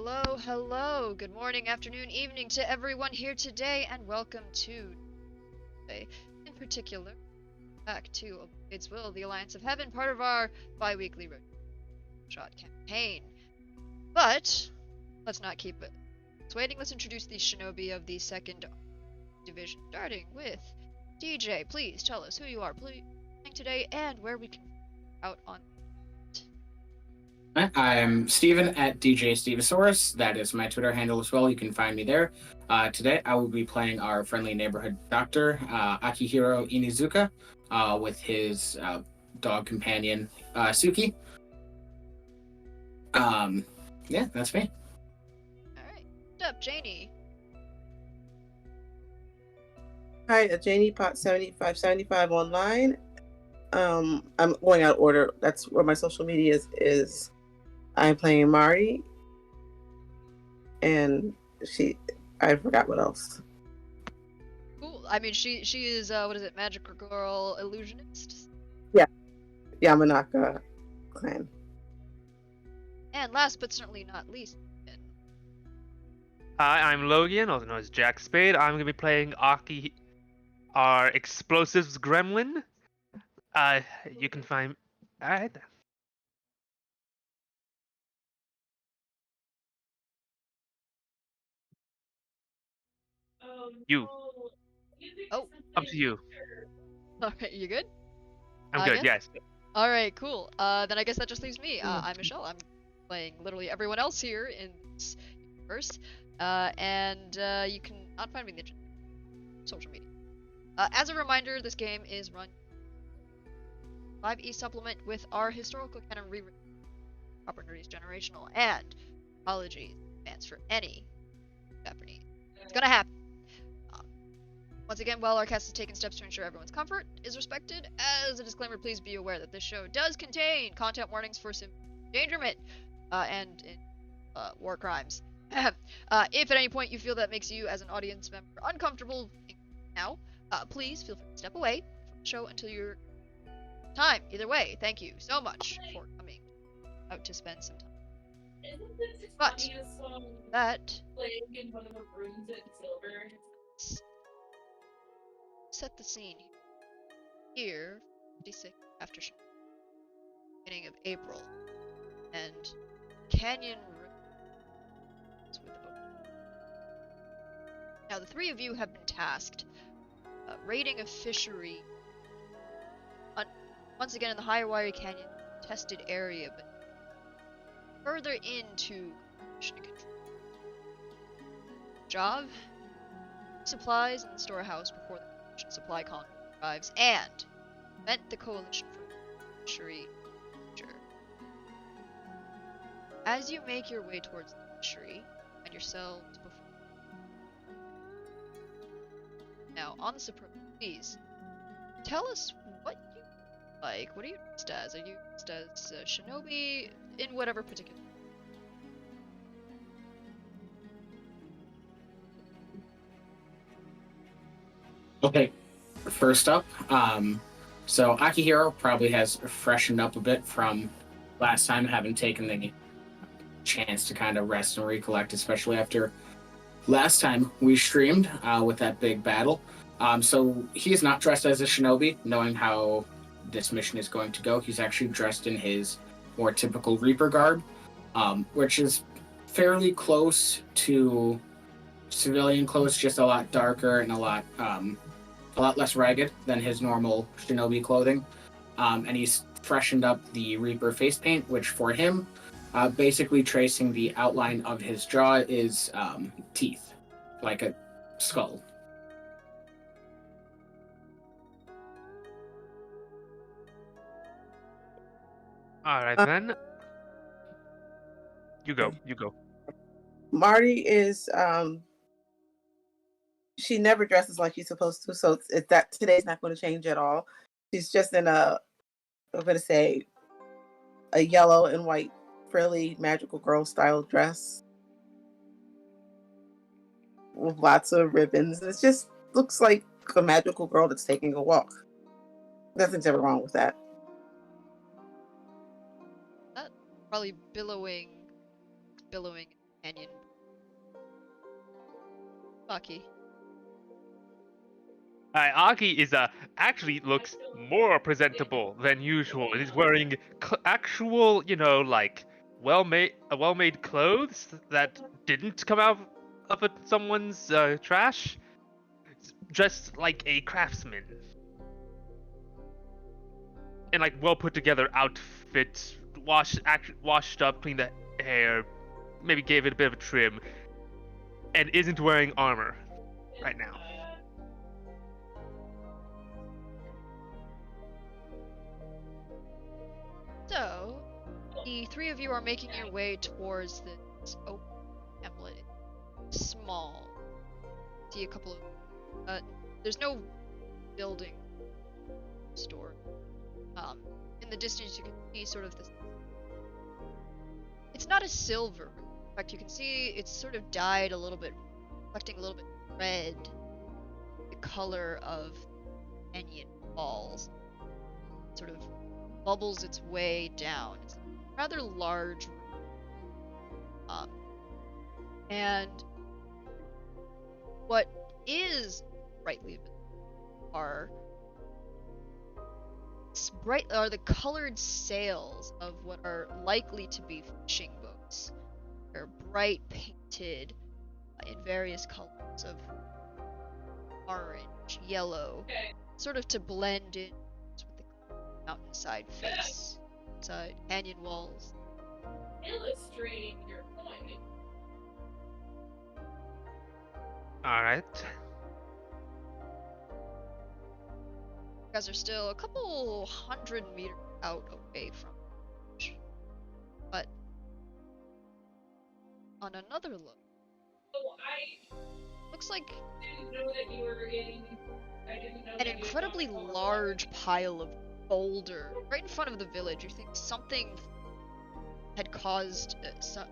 Hello, hello. Good morning, afternoon, evening to everyone here today, and welcome to today. In particular, back to Lights Will, the Alliance of Heaven, part of our bi-weekly shot campaign. But let's not keep it waiting. Let's introduce the shinobi of the 2nd Division, starting with DJ. Please tell us who you are, please, today, and where we can out on. I'm Steven at DJ Stevosaurus. That is my Twitter handle as well. You can find me there. Today, I will be playing our friendly neighborhood doctor, Akihiro Inizuka, with his dog companion, Suki. Yeah, that's me. Alright. What's up, Janie? Hi, Janie Pot 7575 online. I'm going out of order. That's where my social media is. I'm playing Mari, and I forgot what else. Cool. I mean, she is what is it, magical girl illusionist? Yeah, Yamanaka clan. And last but certainly not least, Hi, I'm Logan, also known as Jack Spade. I'm gonna be playing Aki, our explosives gremlin. You can find. Alright then. You. Oh. Up to you. Alright, you good? I'm good. Yes. Alright, cool. Then I guess that just leaves me. I'm Michelle. I'm playing literally everyone else here in this universe. And you can not find me in the social media. As a remander, this game is run 5e supplement with our historical canon rewritten proper nerdy's generational, and apologies in advance for any Japanese. It's gonna happen. Once again, while our cast has taken steps to ensure everyone's comfort is respected, as a disclaimer, please be aware that this show does contain content warnings for endangerment and war crimes. If at any point you feel that makes you, as an audience member, uncomfortable now, please feel free to step away from the show until your time. Either way, thank you so much for coming out to spend some time. But that set the scene here. 56 after beginning of April, and Canyon with the boat. Now the three of you have been tasked raiding a fishery once again in the Hiawatha Canyon tested area, but further into job supplies in the storehouse before the supply convoy arrives, and prevent the coalition from fishery. As you make your way towards the fishery, and yourselves before. Now, on this approach, please tell us what you like. What are you dressed as? Are you dressed as shinobi in whatever particular? Okay, first up, so Akihiro probably has freshened up a bit from last time, having taken the chance to kind of rest and recollect, especially after last time we streamed with that big battle. So he's not dressed as a shinobi, knowing how this mission is going to go. He's actually dressed in his more typical Reaper garb, which is fairly close to civilian clothes, just a lot darker and a lot less ragged than his normal shinobi clothing. And he's freshened up the Reaper face paint, which for him, basically tracing the outline of his jaw is teeth, like a skull. Alright then. You go. Marty is she never dresses like she's supposed to, so that today's not going to change at all. She's just in I'm gonna say a yellow and white frilly magical girl style dress with lots of ribbons. It just looks like a magical girl that's taking a walk. Nothing's ever wrong with that. Probably billowing Canyon. Aki. Aki is actually looks more presentable than usual. He's wearing actual, like well-made clothes that didn't come out of someone's trash. Dressed like a craftsman, and like well put together outfit, washed up, cleaned the hair, maybe gave it a bit of a trim, and isn't wearing armor right now. So, the three of you are making your way towards this open hamlet. It's small. See a couple of there's no building store. In the distance you can see sort of this. It's not a silver. In fact, you can see it's sort of dyed a little bit, reflecting a little bit red. The color of canyon walls sort of bubbles its way down. It's a rather large room. And what is brightly visible are the colored sails of what are likely to be fishing boats. They're bright painted in various colors of orange, yellow, sort of to blend in with the mountainside face, canyon walls. Illustrating your point. All right. You guys are still a couple 100 meters out away from the beach. But on another look, looks like Didn't know that you were in. I didn't know an that you incredibly thought- large pile of boulder right in front of the village. You think something had caused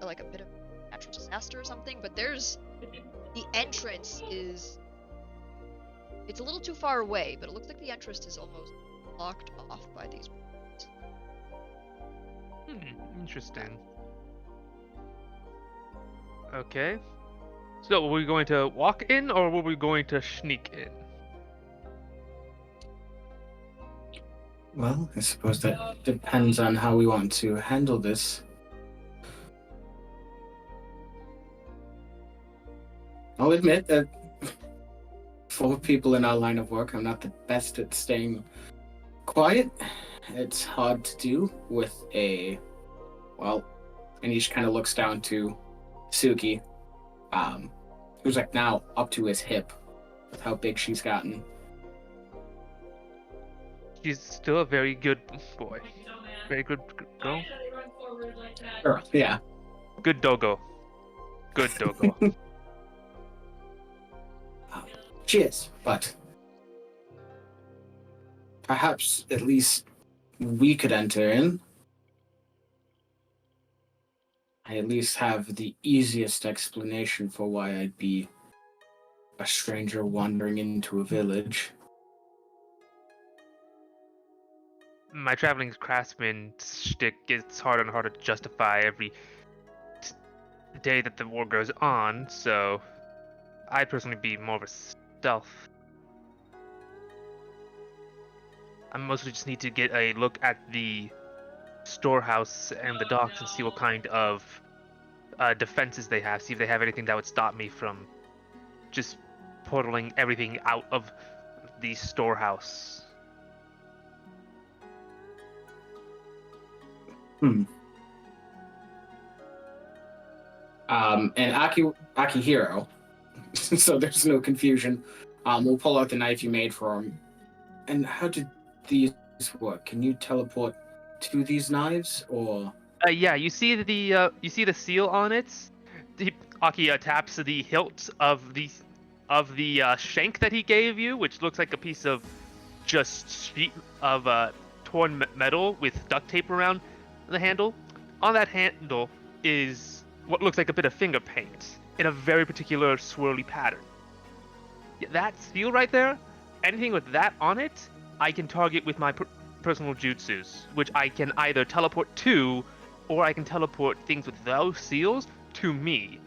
like a bit of natural disaster or something, but the entrance is, it's a little too far away, but it looks like the entrance is almost blocked off by these buildings. Interesting. Okay. So, were we going to walk in, or were we going to sneak in? Well, I suppose that depends on how we want to handle this. I'll admit that for people in our line of work, I'm not the best at staying quiet. It's hard to do with and he just kind of looks down to Suki, who's like now up to his hip with how big she's gotten. She's still a very good boy. Very good girl. Why did I run forward like that? Girl, yeah. Good doggo. Good doggo. She is, but perhaps at least we could enter in. I at least have the easiest explanation for why I'd be a stranger wandering into a village. My traveling craftsman shtick gets harder and harder to justify every day that the war goes on, so I'd personally be more of a stealth. I mostly just need to get a look at the storehouse and the docks and see what kind of defenses they have, see if they have anything that would stop me from just portaling everything out of the storehouse. And Akihiro, so there's no confusion, we'll pull out the knife you made for him. And how did these work? Can you teleport to these knives, or? Yeah, you see the seal on it. Aki taps the hilt of the shank that he gave you, which looks like a piece of just torn metal with duct tape around the handle. On that handle is what looks like a bit of finger paint in a very particular swirly pattern. That seal right there, anything with that on it, I can target with my personal jutsus, which I can either teleport to, or I can teleport things with those seals to me.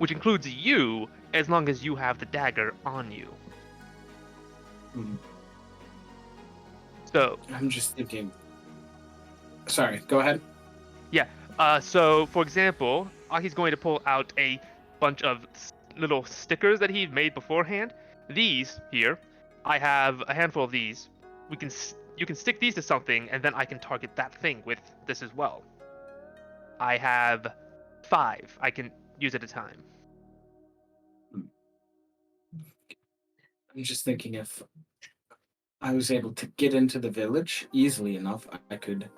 which includes you, as long as you have the dagger on you. Hmm. So, I'm just thinking. Sorry, go ahead. so for example, Aki's going to pull out a bunch of little stickers that he made beforehand. These here, I have a handful of these. You can stick these to something, and then I can target that thing with this as well. I have 5 I can use at a time. I'm just thinking if I was able to get into the village easily enough, I could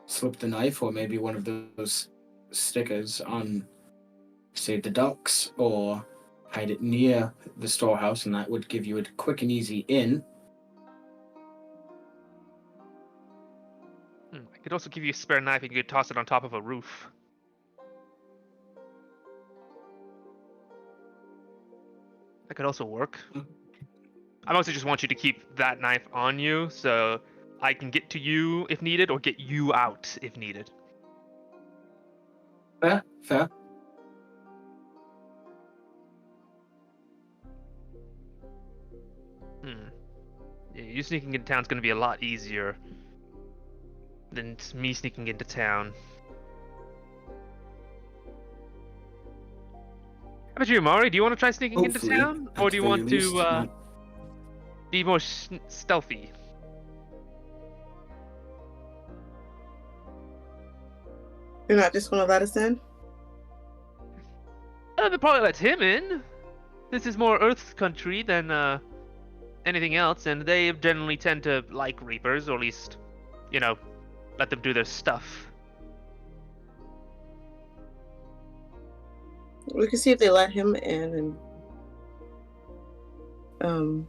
slip the knife or maybe one of those stickers on, say, the ducks, or hide it near the storehouse, and that would give you a quick and easy in. I could also give you a spare knife and you could toss it on top of a roof. That could also work. I mostly just want you to keep that knife on you so I can get to you if needed or get you out if needed. Fair, fair. Yeah, you sneaking into town's gonna be a lot easier than me sneaking into town. How about you, Mari? Do you want to try sneaking into Hopefully, town? at Or the do you very want least, to not. be more stealthy? You're not just gonna let us in? They probably let him in. This is more Earth country than anything else, and they generally tend to like Reapers, or at least, you know, let them do their stuff. We can see if they let him in, and um,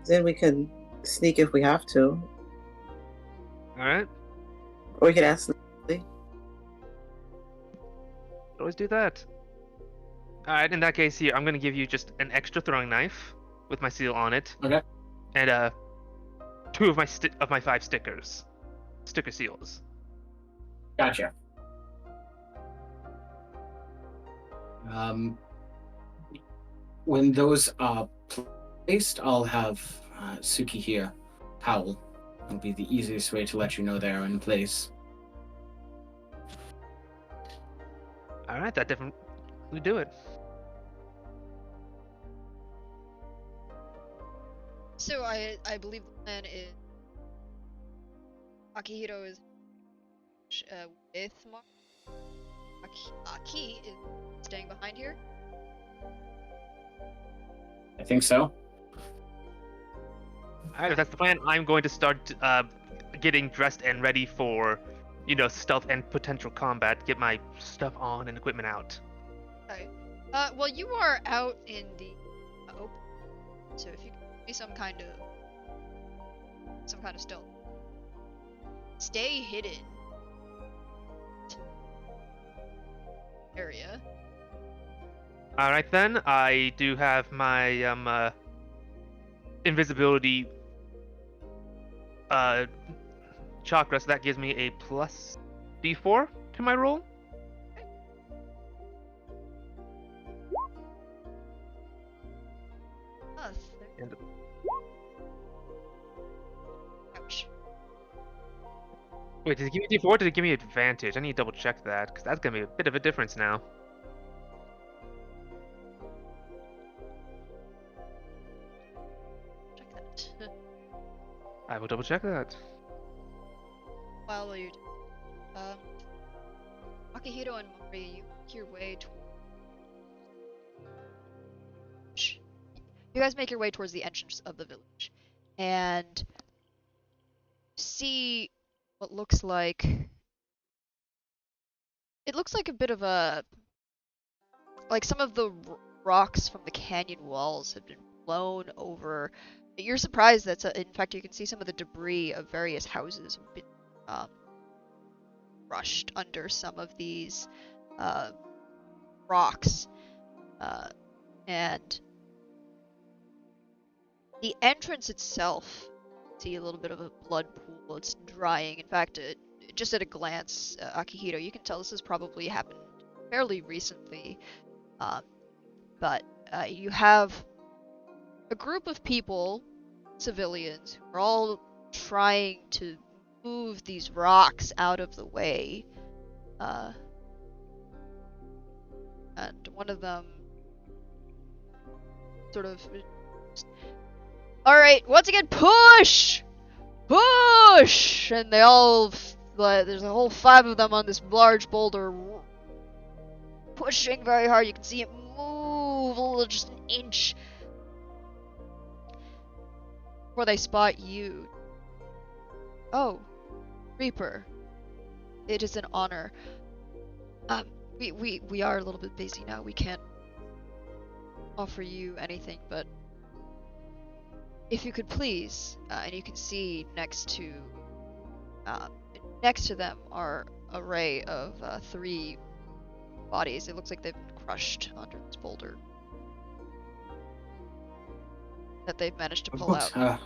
then we can sneak if we have to, All right, or we could ask. always do that. All right, in that case, here I'm gonna give you just an extra throwing knife with my seal on it, Okay. and 2 of my 5 sticker seals. Gotcha. When those are placed, I'll have Suki here howl. It'll be the easiest way to let you know they're in place. All right, that definitely do it. So I believe the plan is Akihiro is with Mar. Aki is staying behind here. I think so. All right, if that's the plan, I'm going to start getting dressed and ready for, stealth and potential combat. Get my stuff on and equipment out. Okay. Well, you are out in the open, so if you can do some kind of stealth, stay hidden area. All right then, I do have my invisibility chakra, so that gives me a plus D4 to my roll. Oh, And ouch. wait, did it give me D4 or did it give me advantage? I need to double check that, because that's going to be a bit of a difference now. Check that. I will double check that. While you, Akihiro and Mori, you make your way towards. You guys make your way towards the entrance of the village, and see what looks like. It looks like a bit of a, like some of the rocks from the canyon walls have been blown over. You're surprised that, in fact, you can see some of the debris of various houses have been crushed under some of these rocks, and the entrance itself, see a little bit of a blood pool. It's drying. In fact, it just at a glance, Akihito, you can tell this has probably happened fairly recently. But you have a group of people, civilians, who are all trying to move these rocks out of the way. And one of them sort of, alright, once again, push! Push! And they all, there's a whole 5 of them on this large boulder, pushing very hard. You can see it move a little, just an inch, before they spot you. Oh, Reaper. It is an honor. We are a little bit busy now. We can't offer you anything, but if you could please, and you can see next to them are an array of 3 bodies. It looks like they've been crushed under this boulder that they've managed to pull out. I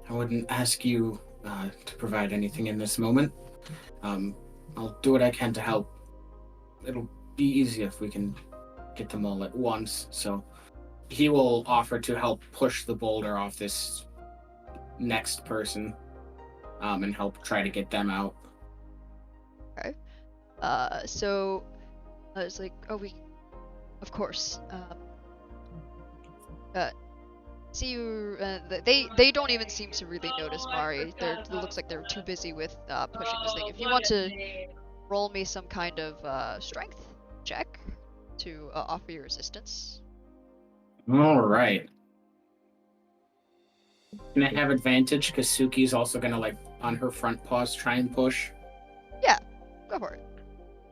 wouldn't ask you to provide anything in this moment. I'll do what I can to help. It'll be easy if we can get them all at once. So he will offer to help push the boulder off this next person, and help try to get them out. Okay. So it's like, oh, of course. See you. They don't even seem to really notice Mari. It looks like they're too busy with pushing this thing. If you want to roll me some kind of strength check to offer your assistance. All right. Can I have advantage? Because Suki's also gonna, like, on her front paws, try and push. Yeah, go for it.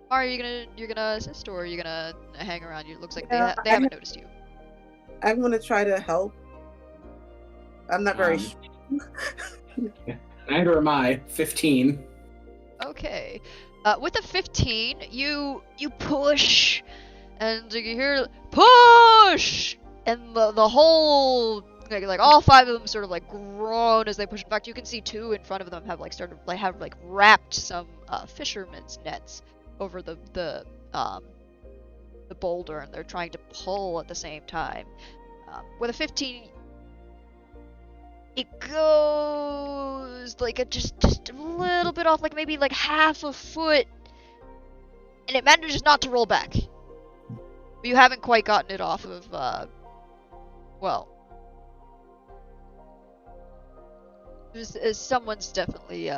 Mari, you're gonna assist, or are you gonna hang around? It looks like they haven't noticed you. I'm gonna try to help. I'm not very. Neither am I. 15. Okay. With a 15, you push, and you hear push, and the whole like all 5 of them sort of like groan as they push. In fact, you can see 2 in front of them have wrapped some fisherman's nets over the boulder, and they're trying to pull at the same time. With a 15. It goes like just a little bit off, like maybe like half a foot, and it manages not to roll back. But you haven't quite gotten it off of, someone's definitely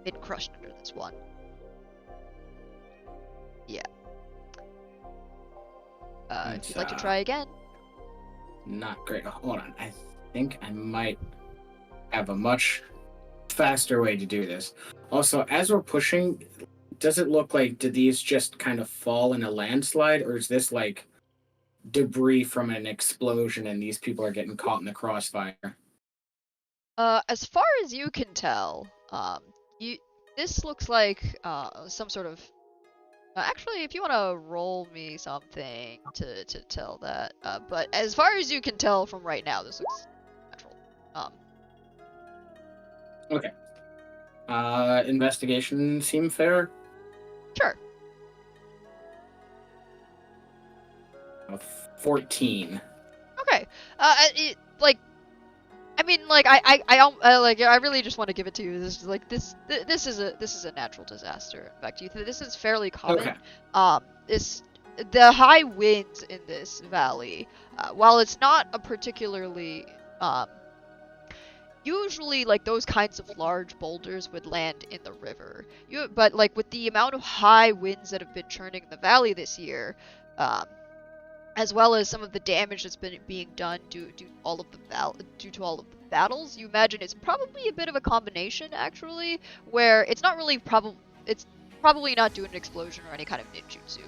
been crushed under this one. Yeah. If you'd like to try again. Not great. Hold on. I think I might have a much faster way to do this. Also, as we're pushing, does it look like, did these just kind of fall in a landslide, or is this like debris from an explosion and these people are getting caught in the crossfire? As far as you can tell, this looks like some sort of. Actually, if you want to roll me something to tell that, but as far as you can tell from right now, this looks natural. Okay. Investigation seem fair? Sure. 14. Okay. I really just want to give it to you. This is a natural disaster. In fact, this is fairly common. Okay. The high winds in this valley, while it's not a particularly usually like those kinds of large boulders would land in the river. But like with the amount of high winds that have been churning the valley this year, as well as some of the damage that's been being done due to all of the battles, you imagine it's probably a bit of a combination, actually, where it's probably not due to an explosion or any kind of ninjutsu,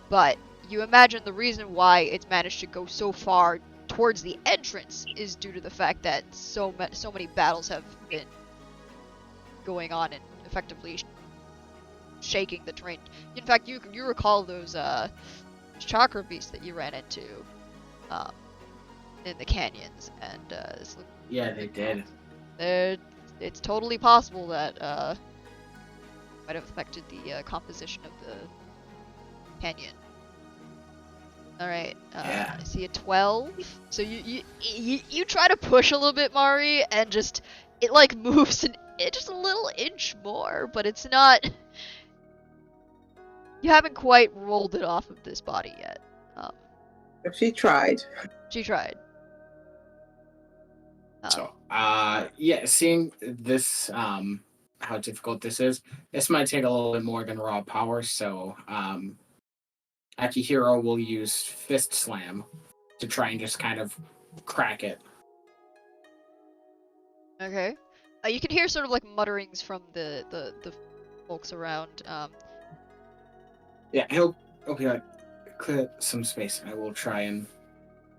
but you imagine the reason why it's managed to go so far towards the entrance is due to the fact that so many battles have been going on and effectively shaking the terrain. In fact, you recall those chakra beasts that you ran into in the canyons, and yeah, they did. it's totally possible that might have affected the composition of the canyon. All right. Yeah. I see a 12. So you try to push a little bit, Mari, and just it like moves just a little inch more, but it's not. You haven't quite rolled it off of this body yet. If she tried. She tried. So, yeah, seeing this, how difficult this is, this might take a little bit more than raw power. So, Akihiro will use Fist Slam to try and just kind of crack it. Okay. You can hear sort of like mutterings from the folks around. Yeah, he'll be like, clear some space. I will try and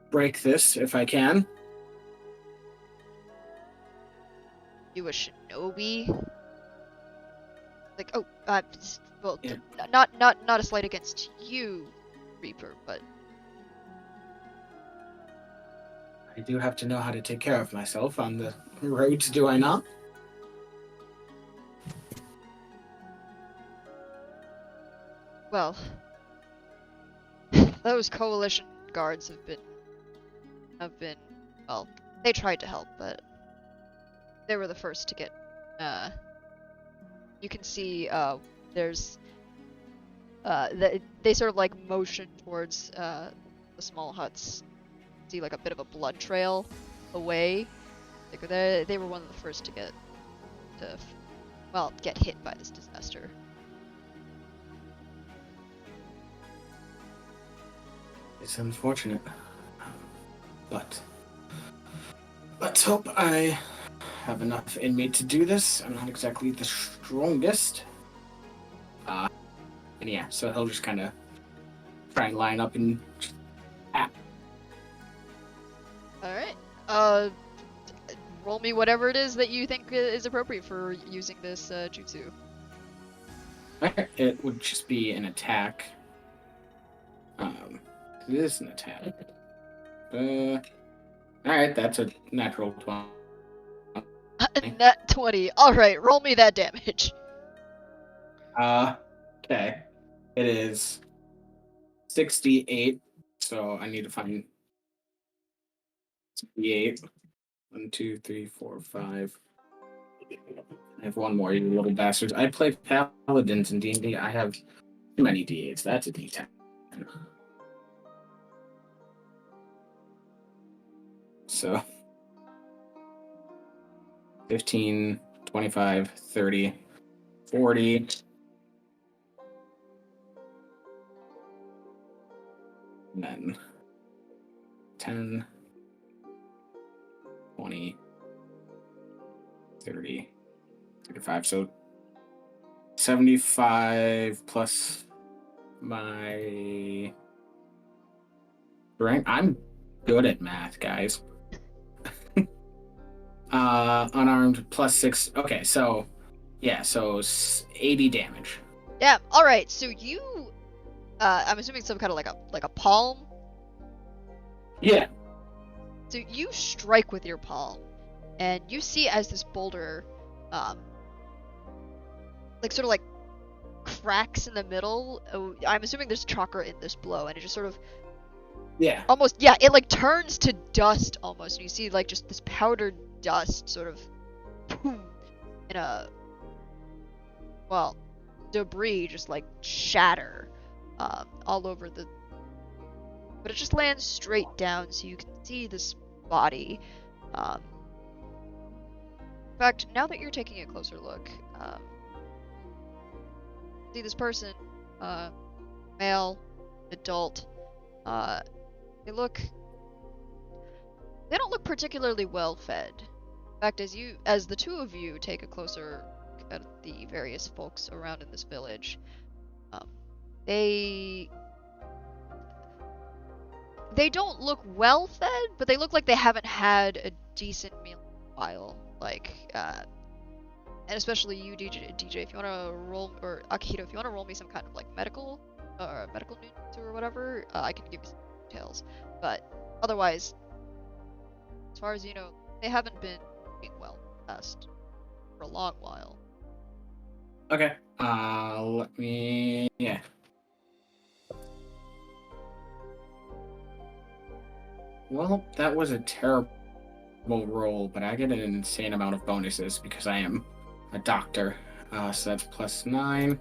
break this if I can. You a shinobi? Like, oh, well, Yeah. not a slight against you, Reaper, but I do have to know how to take care of myself on the roads, do I not? well, those coalition guards have been, well, they tried to help, but they were the first to get, you can see, there's, they sort of like motion towards, the small huts. See like a bit of a blood trail away. Like they were one of the first to get hit by this disaster. It's unfortunate, but let's hope I have enough in me to do this. I'm not exactly the strongest. And yeah, so he'll just kind of try and line up and Alright. Roll me whatever it is that you think is appropriate for using this jutsu. It would just be an attack. It is an attack. Alright, that's a natural 20. Nat 20. Alright, roll me that damage. Okay. It is 68, so I need to find 68. 1, 2, 3, 4, 5. I have one more, you little bastards. I play paladins in D&D. I have too many D8s. That's a D10. So 15, 25, 30, 40. And then 10, 20, 30, 35. So 75 plus my rank. I'm good at math, guys. Unarmed plus 6. Okay, so yeah, so 80 damage. Yeah, alright, so you I'm assuming some kind of like a palm. Yeah. So you strike with your palm, and you see as this boulder, like sort of like cracks in the middle. Oh, I'm assuming there's chakra in this blow, and it just sort of almost, yeah, it like turns to dust almost, and you see like just this powdered dust sort of boom, in a, well, debris just like shatter all over the, but it just lands straight down so you can see this body. In fact, now that you're taking a closer look, see this person, male, adult, they don't look particularly well fed. In fact, as the two of you take a closer look at the various folks around in this village, they don't look well fed, but they look like they haven't had a decent meal in a while. Like, and especially you, DJ, if you want to roll, or Akihito, if you want to roll me some kind of like medical news or whatever, I can give you some details. But otherwise, as far as you know, they haven't been eating well the past for a long while. Okay. Let me. Yeah. Well, that was a terrible roll, but I get an insane amount of bonuses because I am a doctor. So that's +9.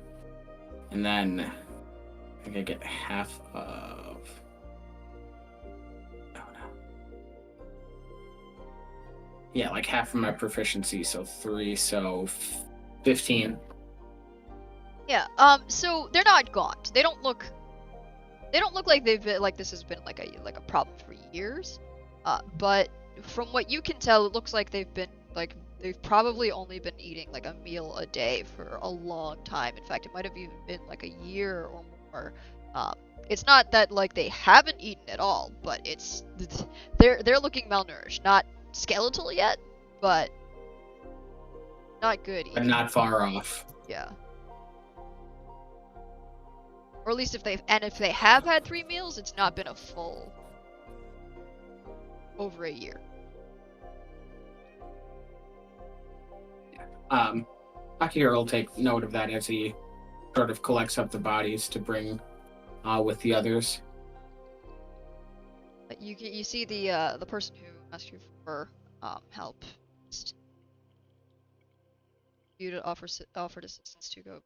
And then I think I get half of. Oh no. Yeah, like half of my proficiency, so 3, so 15. Yeah. So they're not gaunt. They don't look like they've been like this has been like a problem for years. But from what you can tell, it looks like they've probably only been eating like a meal a day for a long time. In fact, it might have even been like a year or more. It's not that like they haven't eaten at all, but they're looking malnourished. Not skeletal yet, but not good But either. not far off. Yeah. Or at least if they have had 3 meals, it's not been a full over a year. Akihiro will take note of that as he sort of collects up the bodies to bring with the others. You see the person who asked you for help. Just you to offered assistance to go.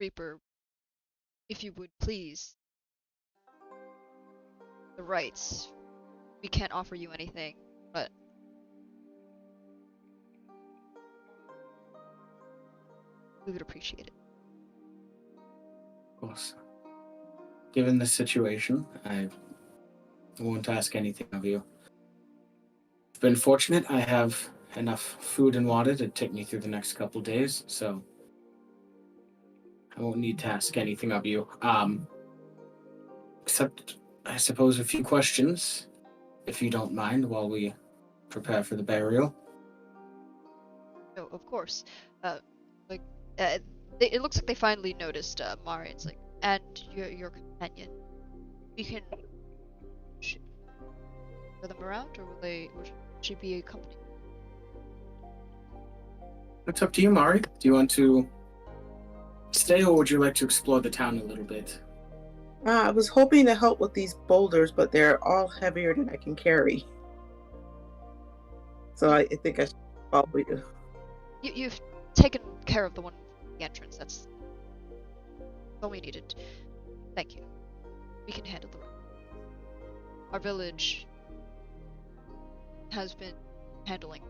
Reaper, if you would please. The rights. We can't offer you anything, but we would appreciate it. Of course. Given the situation, I won't ask anything of you. I've been fortunate. I have enough food and water to take me through the next couple days, so I won't need to ask anything of you. Except, I suppose, a few questions, if you don't mind, while we prepare for the burial. No, of course. It looks like they finally noticed Marian's and your companion. We can show them around, or will she be accompanied? It's up to you, Mari. Do you want to stay, or would you like to explore the town a little bit? I was hoping to help with these boulders, but they're all heavier than I can carry. So I think I should probably do. You've taken care of the one at the entrance. That's all we needed. Thank you. We can handle the rest. Our village has been handling.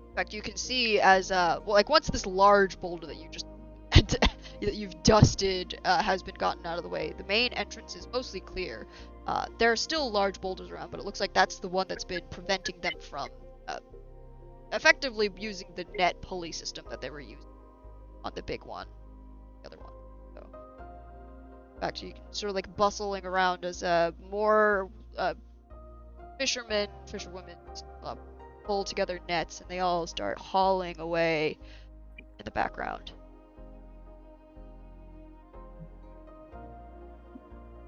In fact, you can see as once this large boulder that you just that you've dusted has been gotten out of the way, the main entrance is mostly clear. There are still large boulders around, but it looks like that's the one that's been preventing them from effectively using the net pulley system that they were using on the big one, the other one. So, in fact, you can sort of bustling around as more fisherwomen pull together nets, and they all start hauling away in the background.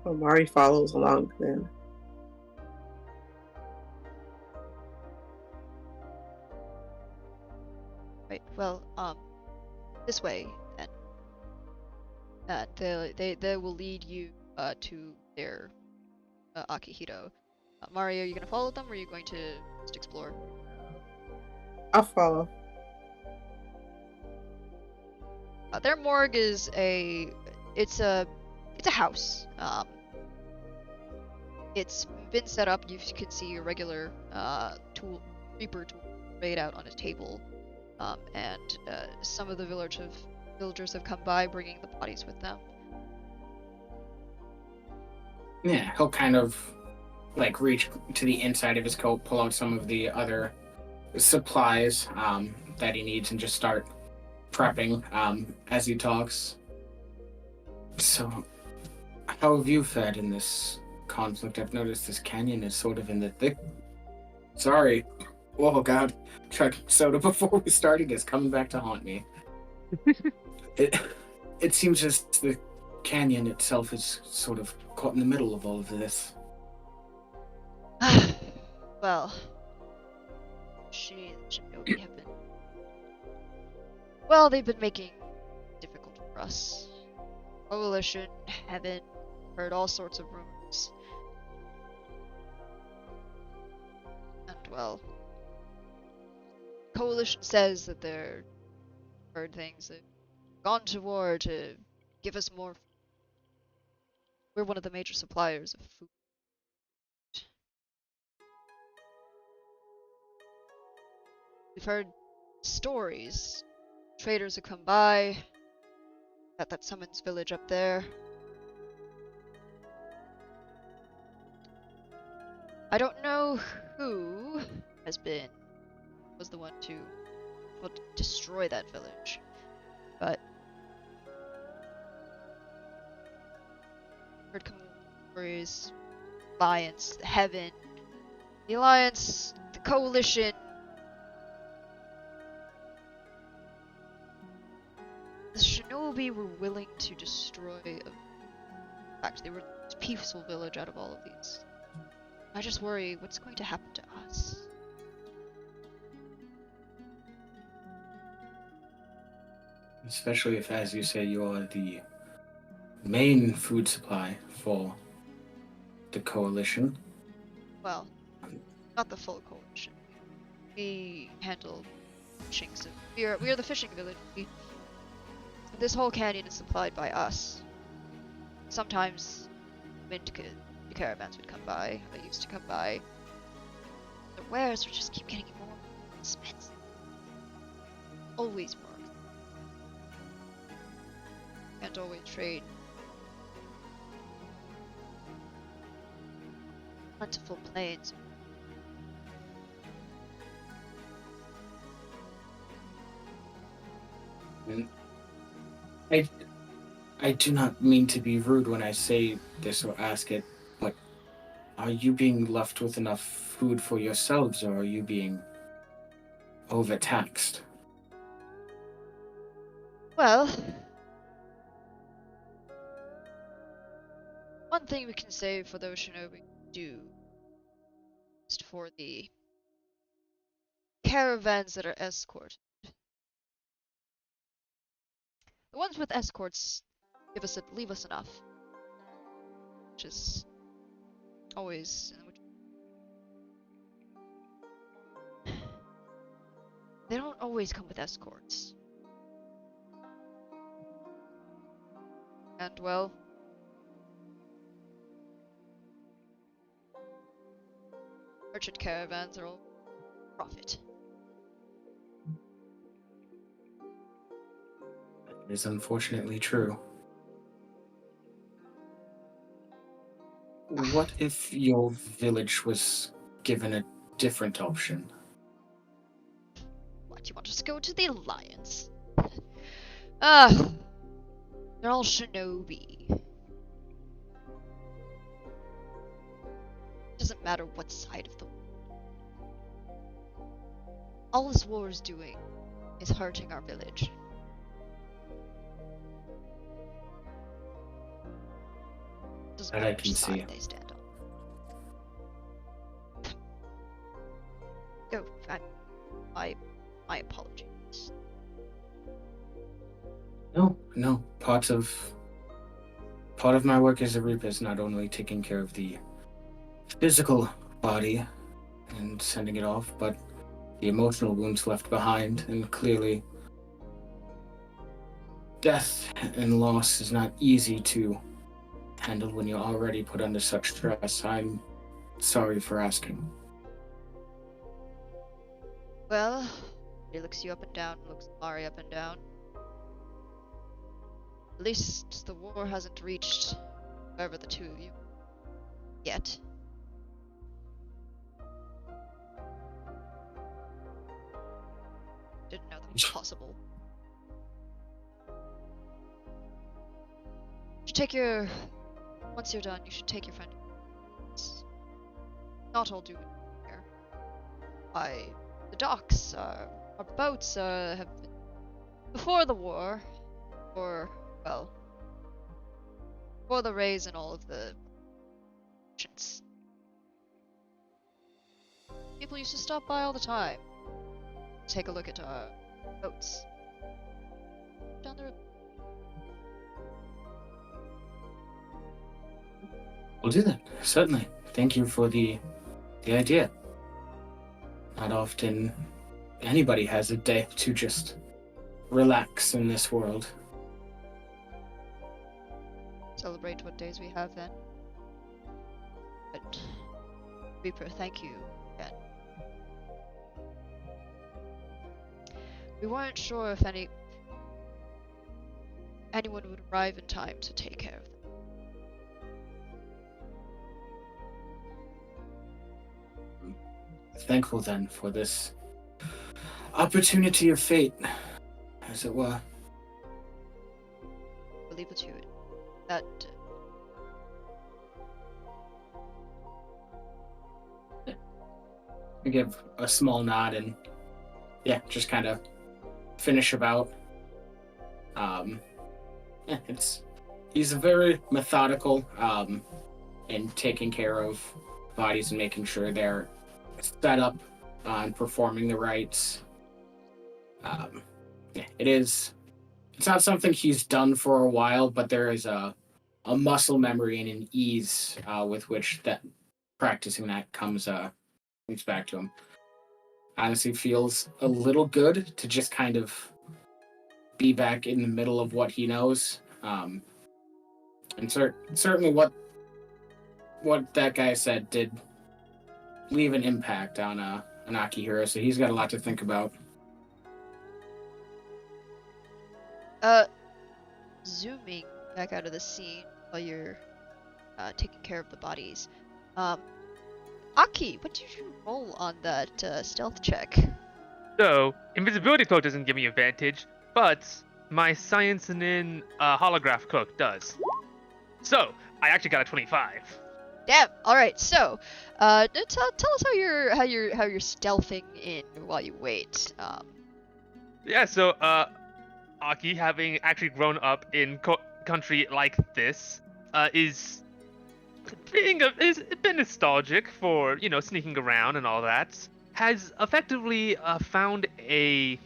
Well, Mari follows along then. Right. Well, this way then. They will lead you to their Akihito. Mari, are you gonna follow them, or are you going to just explore? I'll follow. Their morgue is it's a house. It's been set up. You can see a regular reaper tool laid out on a table, and some of the villagers have come by, bringing the bodies with them. Yeah, he'll kind of reach to the inside of his coat, pull out some of the other supplies that he needs, and just start prepping as he talks. So, how have you fared in this conflict? I've noticed this canyon is sort of in the thick. Sorry. Oh god. Tried soda before we started is coming back to haunt me. It seems as the canyon itself is sort of caught in the middle of all of this. Well, she and Shinobi have been. Well, they've been making it difficult for us. Coalition haven't heard all sorts of rumors. And well, Coalition says that they're heard things. They've gone to war to give us more. We're one of the major suppliers of food. We've heard stories. Traders have come by. That summons village up there. I don't know who was the one to destroy that village, but heard stories. Alliance, Heaven, the Alliance, the Coalition. The Shinobi were willing to destroy in fact, they were the peaceful village out of all of these. I just worry what's going to happen to us. Especially if, as you say, you are the main food supply for the coalition. Well, not the full coalition. We handle fishing. So we are the fishing village. This whole canyon is supplied by us. Sometimes the caravans would come by. They used to come by. The wares would just keep getting more expensive. Always more. Can't always trade. Plentiful plains. I do not mean to be rude when I say this or ask it, but are you being left with enough food for yourselves, or are you being overtaxed? Well, one thing we can say for those shinobi do is for the caravans that are escorted. The ones with escorts leave us enough, which is always. They don't always come with escorts, and well, merchant caravans are all profit. It is unfortunately true. What if your village was given a different option? What, you want us to go to the Alliance? Ah, they're all shinobi. Doesn't matter what side of the war. All this war is doing is hurting our village. Doesn't That matter I which can side see. they stand on. Go, my apologies. No. Part of my work as a reaper is not only taking care of the physical body and sending it off, but the emotional wounds left behind, and clearly death and loss is not easy to handle when you're already put under such stress. I'm sorry for asking. Well, he looks you up and down, looks Mari up and down. At least the war hasn't reached wherever the two of you yet. Didn't know that was possible. You should take your. Once you're done, you should take your friend. It's not all doom here. The docks, our boats have been. Before the war, well, before the raise and all of the merchants. people used to stop by all the time. Take a look at boats. Down the river. We'll do that, certainly. Thank you for the idea. Not often anybody has a day to just relax in this world. Celebrate what days we have then. But Reaper, thank you again. We weren't sure if anyone would arrive in time to take care of them. Thankful then for this opportunity of fate, as it were. We'll leave it to it. That I give a small nod and just kind of finish about. He's a very methodical in taking care of bodies and making sure they're set up and performing the rites. It's not something he's done for a while, but there is a muscle memory and an ease with which that practicing that comes back to him. Honestly, feels a little good to just kind of be back in the middle of what he knows. And certainly what that guy said did leave an impact on Akihiro, so he's got a lot to think about. Zooming back out of the scene while you're taking care of the bodies. Aki, what did you roll on that stealth check? So, invisibility cloak doesn't give me advantage, but my science and in holograph cloak does. So, I actually got a 25. Damn. All right. So, tell us how you're stealthing in while you wait. Yeah. So, Aki, having actually grown up in country like this, is a bit nostalgic for sneaking around and all that. Has effectively found a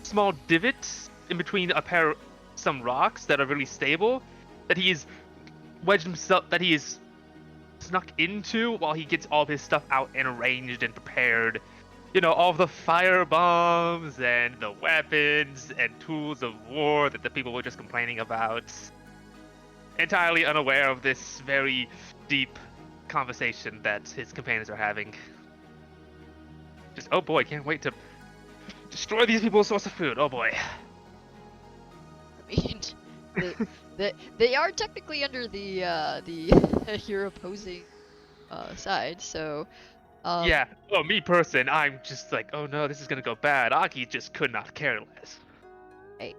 small divot in between some rocks that are really stable that he is snuck into while he gets all of his stuff out and arranged and prepared. All of the fire bombs and the weapons and tools of war that the people were just complaining about. Entirely unaware of this very deep conversation that his companions are having. Just, oh boy, can't wait to destroy these people's source of food. Oh boy. I mean, they are technically under the your opposing side, so. Yeah. Oh, me person, I'm just like, oh no, this is gonna go bad. Aki just could not care less. Hey,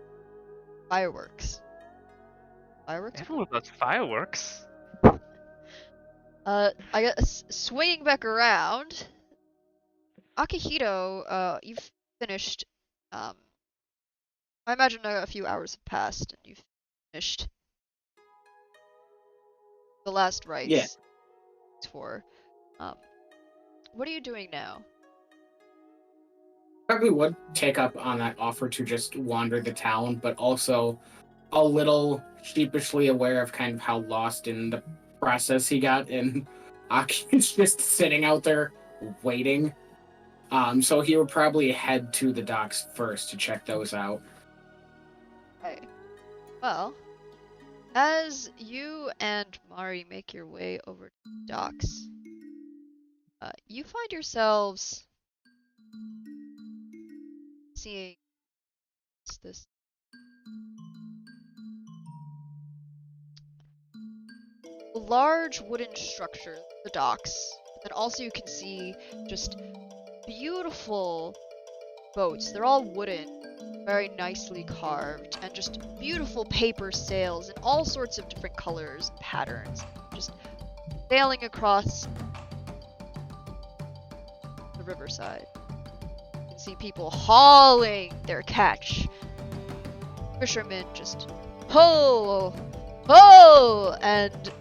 fireworks. Fireworks. Everyone loves fireworks. I guess swinging back around. Akihito, you've finished. I imagine a few hours have passed, and you've finished the last rites. Yeah. For. What are you doing now? Probably would take up on that offer to just wander the town, but also a little sheepishly aware of kind of how lost in the process he got, and Aki's just sitting out there waiting. So he would probably head to the docks first to check those out. Okay. Well, as you and Mari make your way over to the docks, you find yourselves seeing this large wooden structure, the docks, but then also you can see just beautiful boats. They're all wooden, very nicely carved, and just beautiful paper sails in all sorts of different colors and patterns, just sailing across the riverside. You can see people hauling their catch. Fishermen just pull, and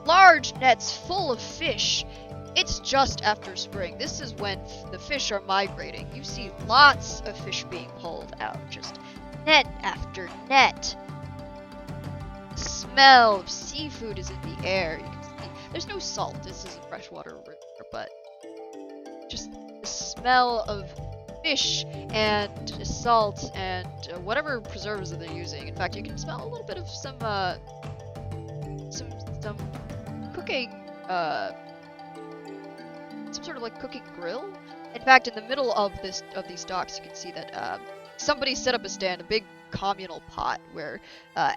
large nets full of fish it's just after spring. This is when the fish are migrating. You see lots of fish being pulled out, just net after net. The smell of seafood is in the air. You can see there's no salt. This is a freshwater river, but just the smell of fish and salt and whatever preservatives that they're using. In fact, you can smell a little bit of some cooking, some sort of like cooking grill. In fact, in the middle of these docks, you can see that somebody set up a stand, a big communal pot, where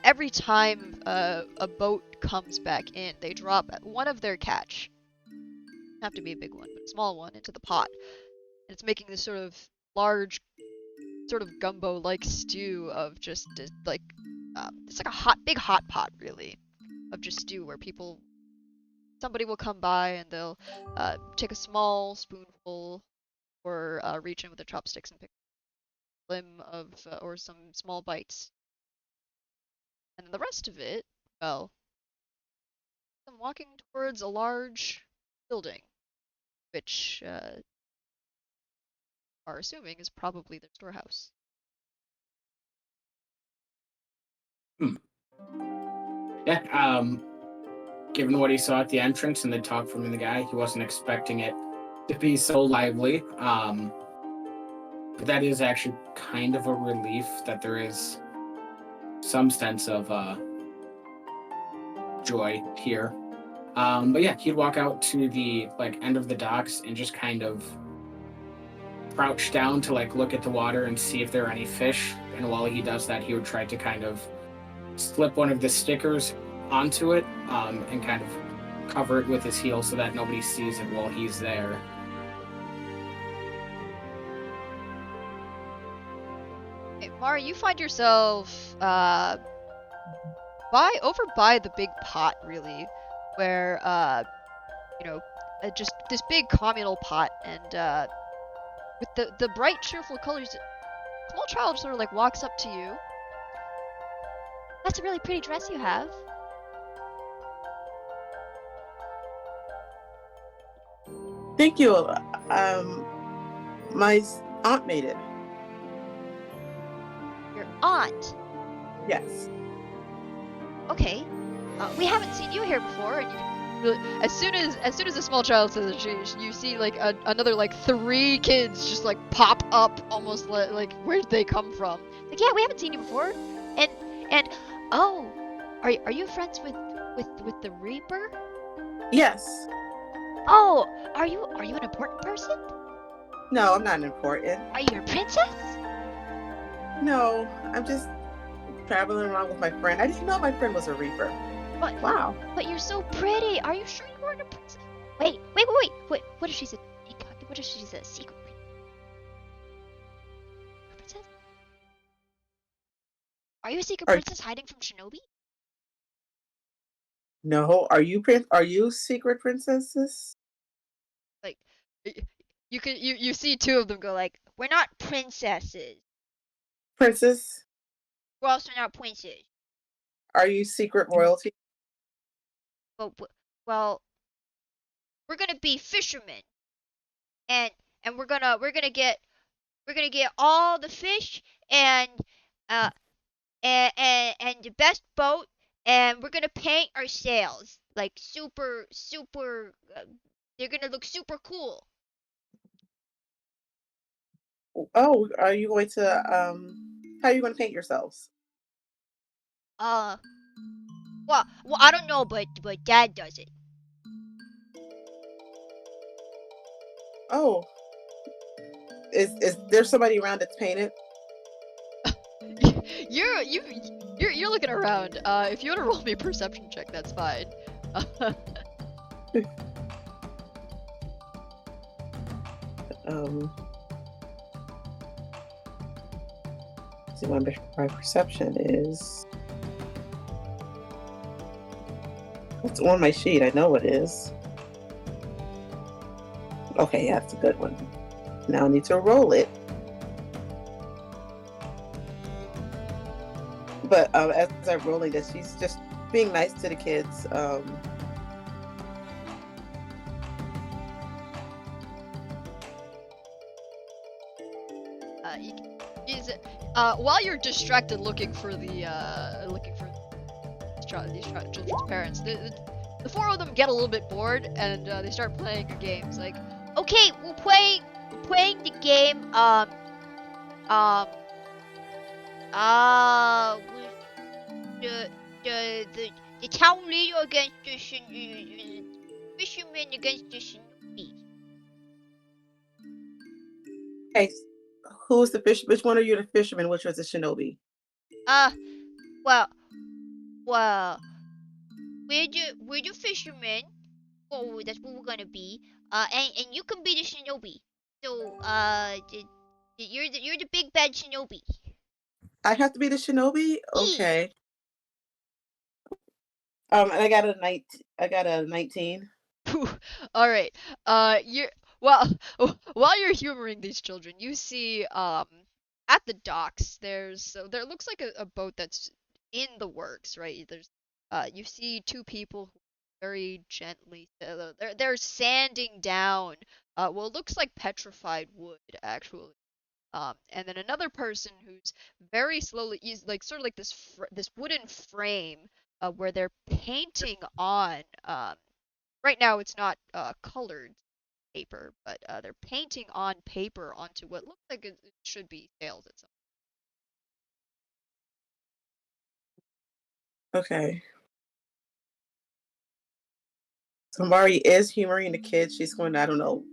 every time a boat comes back in, they drop one of their catch. Doesn't have to be a big one, but a small one into the pot. And it's making this sort of large, sort of gumbo-like stew of just like it's like a big hot pot, really, of just stew where somebody will come by and they'll take a small spoonful or reach in with their chopsticks and pick a limb of or some small bites, and then the rest of it, well, I'm walking towards a large building, which are assuming is probably their storehouse. Yeah, given what he saw at the entrance and the talk from the guy, he wasn't expecting it to be so lively. But that is actually kind of a relief that there is some sense of joy here. But yeah, he'd walk out to the end of the docks and just kind of crouch down to look at the water and see if there are any fish. And while he does that, he would try to kind of slip one of the stickers onto it and kind of cover it with his heel so that nobody sees it while he's there. Hey, Mara, you find yourself over by the big pot, really, where just this big communal pot, and with the bright, cheerful colors, a small child sort of walks up to you. That's a really pretty dress you have. Thank you. My aunt made it. Your aunt? Yes. Okay. We haven't seen you here before, and as soon as the small child says it, you see another 3 kids just pop up, almost like where'd they come from? Yeah, we haven't seen you before, and oh, are you friends with the Reaper? Yes. Oh, are you an important person? No, I'm not important. Are you a princess? No, I'm just traveling around with my friend. I didn't know my friend was a Reaper. But, wow. But you're so pretty. Are you sure you weren't a princess? Wait. What if she's a secret princess? Are you a secret princess hiding from Shinobi? No. Are you secret princesses? You see 2 of them go we're not princesses. Princess? We're also not princes. Are you secret royalty? Well, we're gonna be fishermen, and we're gonna get all the fish and the best boat, and we're gonna paint our sails super. They're gonna look super cool. Oh, are you going to how are you going to paint yourselves? Well, I don't know, but Dad does it. Oh, is there somebody around that's painted? You're looking around. If you want to roll me a perception check, that's fine. See, my perception is. It's on my sheet. I know it is. Okay, yeah, it's a good one. Now I need to roll it. But as I'm rolling this, she's just being nice to the kids. while you're distracted looking for these children's parents, the four of them get a little bit bored and they start playing a game. It's like, Okay, we're playing the game. Um. The the town leader against the fisherman against the shinobi. Okay, who's the fish? Which one are you, the fisherman? Which was the shinobi? Well, we're the fisherman. Oh, that's what we're gonna be. And you can be the shinobi. So, you're the big bad shinobi. I have to be the shinobi. Okay. And I got a 19. all right. You're well. While you're humoring these children, you see at the docks there looks like a boat that's in the works, right? There's you see two people who very gently they're sanding down well, it looks like petrified wood actually. And then another person who's very slowly is like sort of like this wooden frame where they're painting on right now it's not colored paper, but they're painting on paper onto what looks like it should be sails at some Okay. So Mari is humoring the kids. She's going to, I don't know,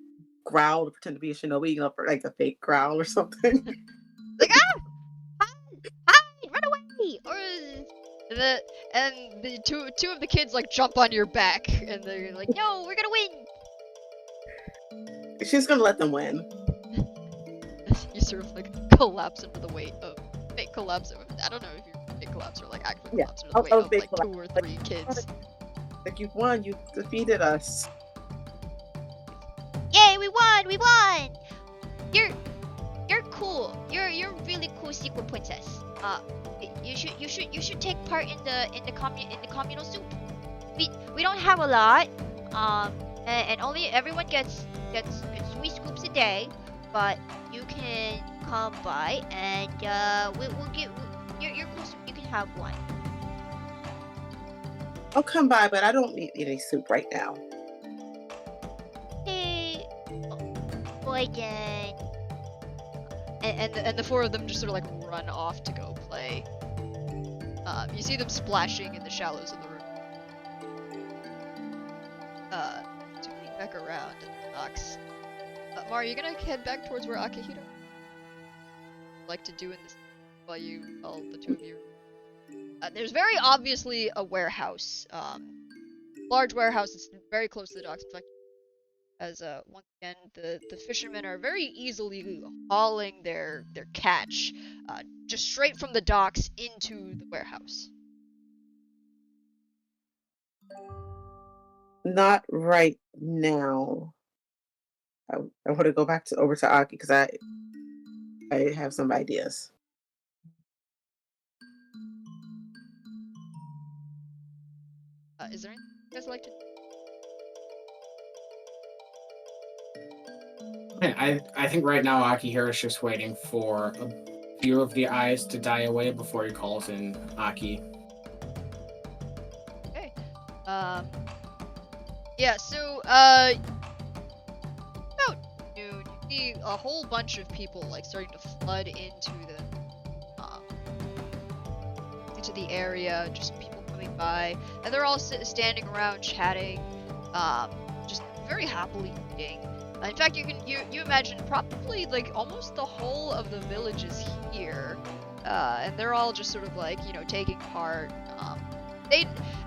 growl to pretend to be a shinobi, for like a fake growl or something. like hide, run away, or the two of the kids like jump on your back and they're like, no, we're gonna win. She's going to let them win. You sort of like collapse under the weight of fake collapse. I don't know if you're fake collapse or like actually collapse under the weight of like collapse. 2 or 3 kids. Like, you won. You defeated us. Yay, we won! We won! You're cool. You're a really cool sequel princess. You should take part in the communal soup. We don't have a lot. And only everyone gets 3 scoops a day, but you can come by and we'll give you're cool, so you can have one. I'll come by, but I don't need any soup right now. Hey, boy, then. And the 4 of them just sort of like run off to go play. You see them splashing in the shallows of the river. To peek back around at the docks. Mari, you gonna head back towards where Akihito like to do in this while the 2 of you. There's very obviously a warehouse, large warehouse. It's very close to the docks. In fact, as once again, the fishermen are very easily hauling their catch, just straight from the docks into the warehouse. Not right now. I want to go back over to Aki because I have some ideas. Is there anything you guys like to do? I think right now Akihiro is just waiting for a few of the eyes to die away before he calls in Aki. Okay. Yeah, so, about noon, you see a whole bunch of people, like, starting to flood into the area, just people coming by, and they're all standing around chatting, just very happily eating. In fact, you imagine probably, like, almost the whole of the village is here, and they're all just sort of, like, taking part.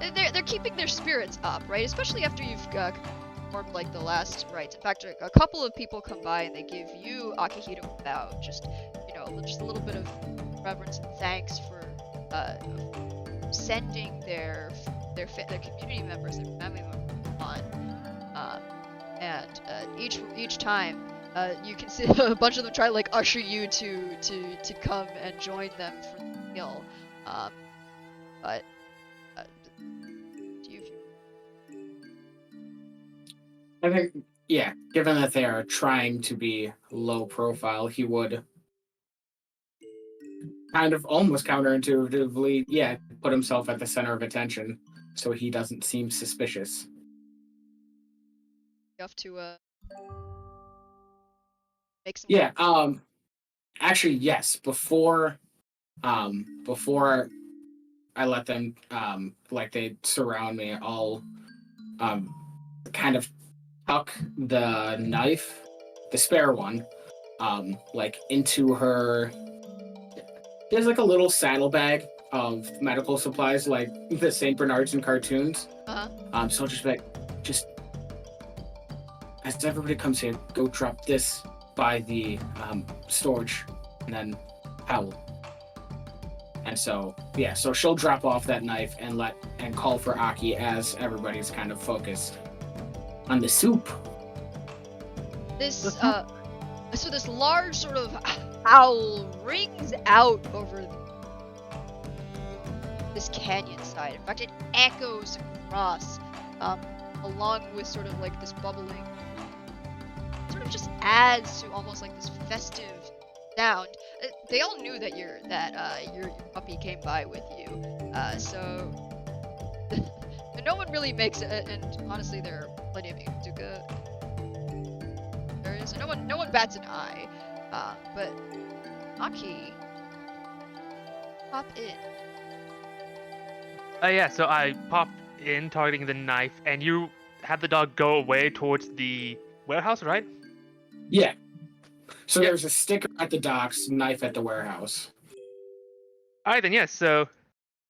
They're keeping their spirits up, right? Especially after you've performed like the last rites. In fact, a couple of people come by and they give you Akihito bow, just a little bit of reverence and thanks for sending their community members, their family members on. And each time, you can see a bunch of them try to like usher you to come and join them for the meal. But do you? I think, yeah, given that they are trying to be low profile, he would kind of almost counterintuitively, yeah, put himself at the center of attention so he doesn't seem suspicious. You have to make some. Yeah, actually yes, before I let them like they surround me, I'll kind of tuck the knife, the spare one, like into her. There's like a little saddlebag of medical supplies, like the Saint Bernards in cartoons. So I'll just be like, just as everybody comes here, go drop this by the storage, and then howl. And so yeah, so she'll drop off that knife and call for Aki as everybody's kind of focused on the soup. This so this large sort of howl rings out over this canyon side. In fact, it echoes across, along with sort of like this bubbling. Sort of just adds to almost like this festive sound. They all knew that your puppy came by with you, so no one really makes it. And honestly, there are plenty of Uzuka areas, so no one bats an eye. But Aki, pop in. Yeah, so I pop in, targeting the knife, and you have the dog go away towards the warehouse, right? Yeah. So Yep. there's a sticker at the docks, knife at the warehouse. Alright then, yes, so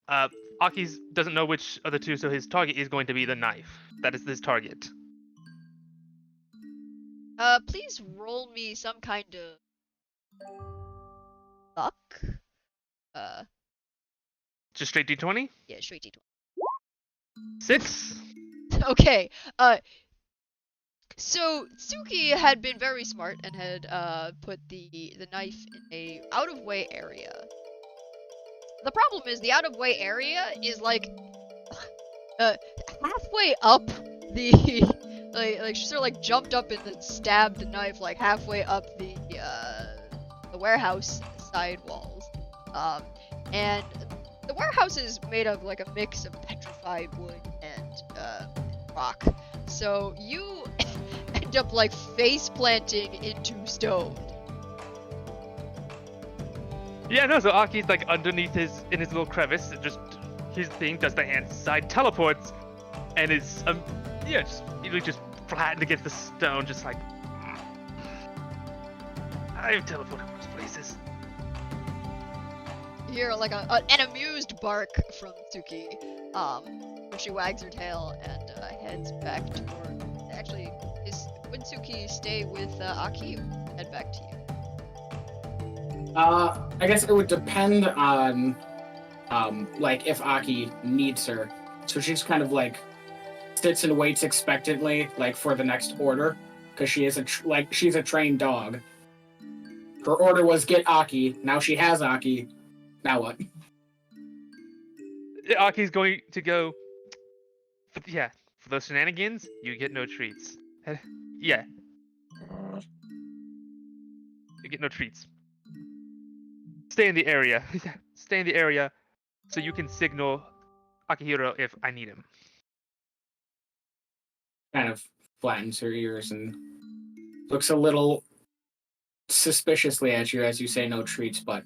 Aki doesn't know which of the two, so his target is going to be the knife. That is his target. Please roll me some kind of luck. Just straight D20? Yeah, straight D20. 6. Okay. So Tsuki had been very smart and had put the knife in a out of way area. The problem is the out of way area is like halfway up the like she sort of like jumped up and then stabbed the knife like halfway up the warehouse side walls. And the warehouse is made of like a mix of petrified wood and rock. So you end up like face planting into stone. Yeah, no, so Aki's like underneath in his little crevice, just his thing does the hand side teleports, and is yeah, just immediately just flattened against the stone, just like I've teleported most places. You hear like an amused bark from Tsuki, when she wags her tail and heads back toward. Actually, would Tsuki stay with Aki or head back to you? I guess it would depend on, like if Aki needs her. So she's kind of like sits and waits expectantly, like for the next order, because she is she's a trained dog. Her order was get Aki. Now she has Aki. Now what? Aki's going to go. Yeah, for those shenanigans, you get no treats. Yeah, you get no treats. Stay in the area. Stay in the area, so you can signal Akihiro if I need him. Kind of flattens her ears and looks a little suspiciously at you as you say no treats, but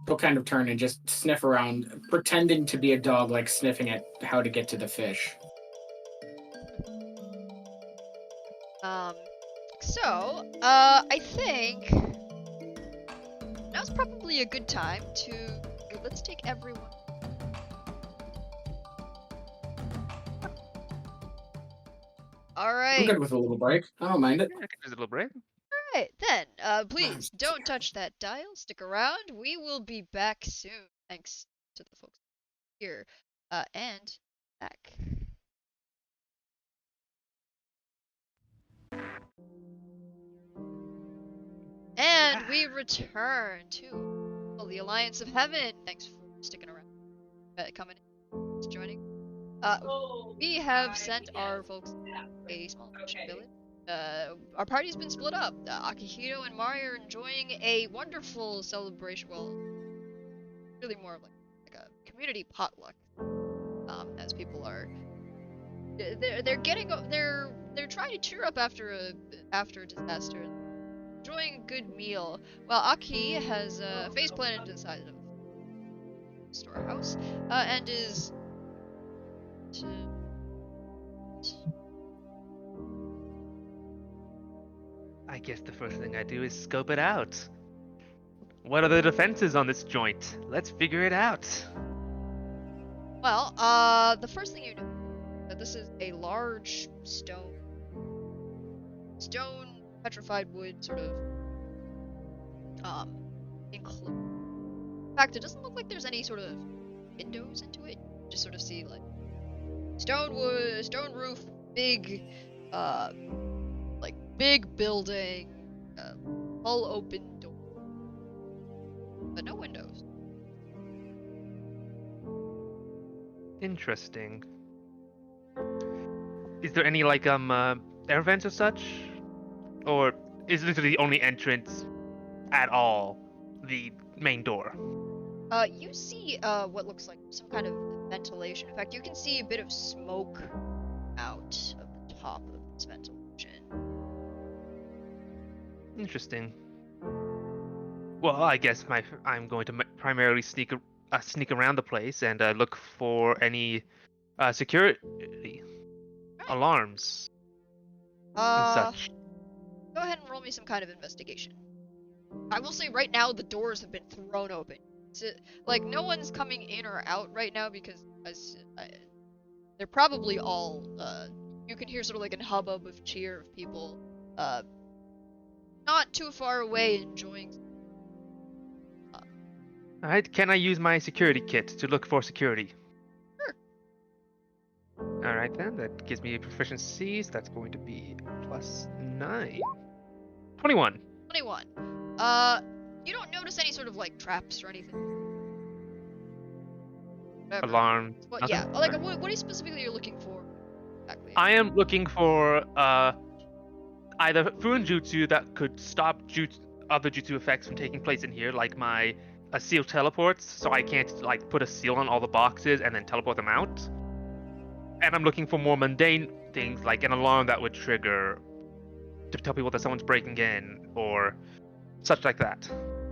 he'll kind of turn and just sniff around, pretending to be a dog, like sniffing at how to get to the fish. So, I think now's probably a good time to let's take everyone. All right. I'm good with a little break. I don't mind it. Yeah, I can use a little break. Alright, then, please, don't touch that dial, stick around, we will be back soon, thanks to the folks here, and back. And we return to the Alliance of Heaven, thanks for sticking around, coming in, joining. We have sent our folks a small fishing village. Our party's been split up. Akihiro and Mari are enjoying a wonderful celebration. Well, really more of like a community potluck. As people are, they're getting they're trying to cheer up after a disaster, enjoying a good meal. While Aki has face planted inside of storehouse, and is. I guess the first thing I do is scope it out. What are the defenses on this joint? Let's figure it out. Well, the first thing you know that this is a large stone petrified wood sort of enclosed. In fact, it doesn't look like there's any sort of windows into it. You just sort of see like stone roof, big big building, all open door, but no windows. Interesting. Is there any like air vents or such? Or is this the only entrance at all? The main door? You see what looks like some kind of ventilation. In fact, you can see a bit of smoke out of the top of this ventilation. Interesting. Well, I guess I'm going to primarily sneak around the place and look for any security alarms and such. Go ahead and roll me some kind of investigation. I will say right now the doors have been thrown open. Like no one's coming in or out right now because they're probably all. You can hear sort of like a hubbub of cheer of people. Not too far away enjoying. Alright, can I use my security kit to look for security? Sure. Alright then, that gives me proficiency, so that's going to be +9. 21. 21. You don't notice any sort of like traps or anything. Whatever. Alarm. Well, nothing? yeah, like what are you specifically you're looking for? Exactly. I am looking for either Fuinjutsu that could stop other jutsu effects from taking place in here, like my seal teleports, so I can't like put a seal on all the boxes and then teleport them out. And I'm looking for more mundane things, like an alarm that would trigger to tell people that someone's breaking in or such like that.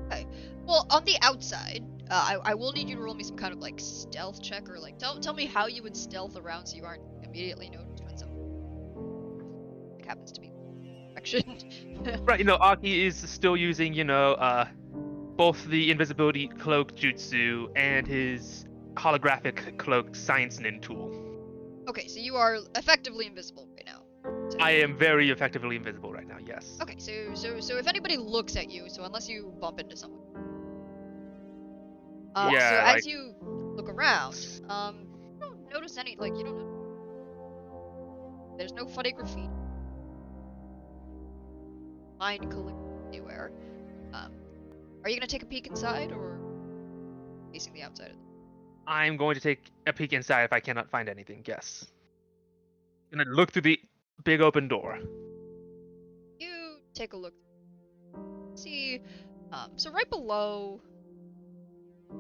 Okay. Well, on the outside, I will need you to roll me some kind of like stealth check or like tell me how you would stealth around so you aren't immediately noticed when something like, happens to be action. Right, Aki is still using, both the invisibility cloak jutsu and his holographic cloak science nin tool. Okay, so you are effectively invisible right now. So, I am very effectively invisible right now, yes. okay, so if anybody looks at you, so unless you bump into someone. Yeah, so like- as you look around, you don't notice any, like, you don't know. There's no funny graffiti. Mind calligraphy anywhere. Are you gonna take a peek inside, or facing the outside of the... I'm going to take a peek inside if I cannot find anything, yes. I'm gonna look through the big open door. You take a look. See, so right below,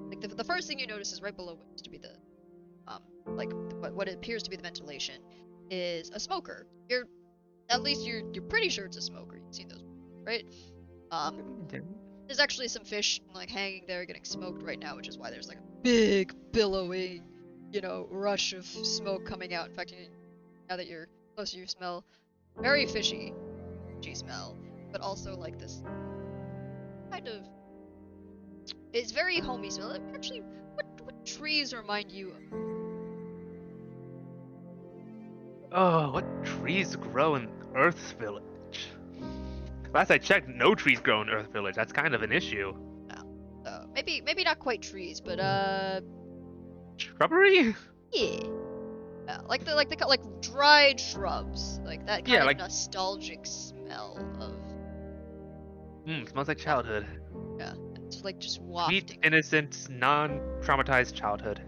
like the first thing you notice is right below what used to be the, what appears to be the ventilation, is a smoker. You're pretty sure it's a smoker. You've seen those, right? There's actually some fish like hanging there getting smoked right now, which is why there's like a big billowing, rush of smoke coming out. In fact, now that you're closer, you smell very fishy smell, but also like this kind of, it's very homey smell. Actually, what trees remind you of? Oh, what trees grow in Earth Village? Last I checked, no trees grow in Earth Village. That's kind of an issue. No. Maybe not quite trees, but Shrubbery? yeah. Like dried shrubs, like that kind of like- nostalgic smell of, Smells like childhood. it's like just wafting. Sweet, innocent, non-traumatized childhood.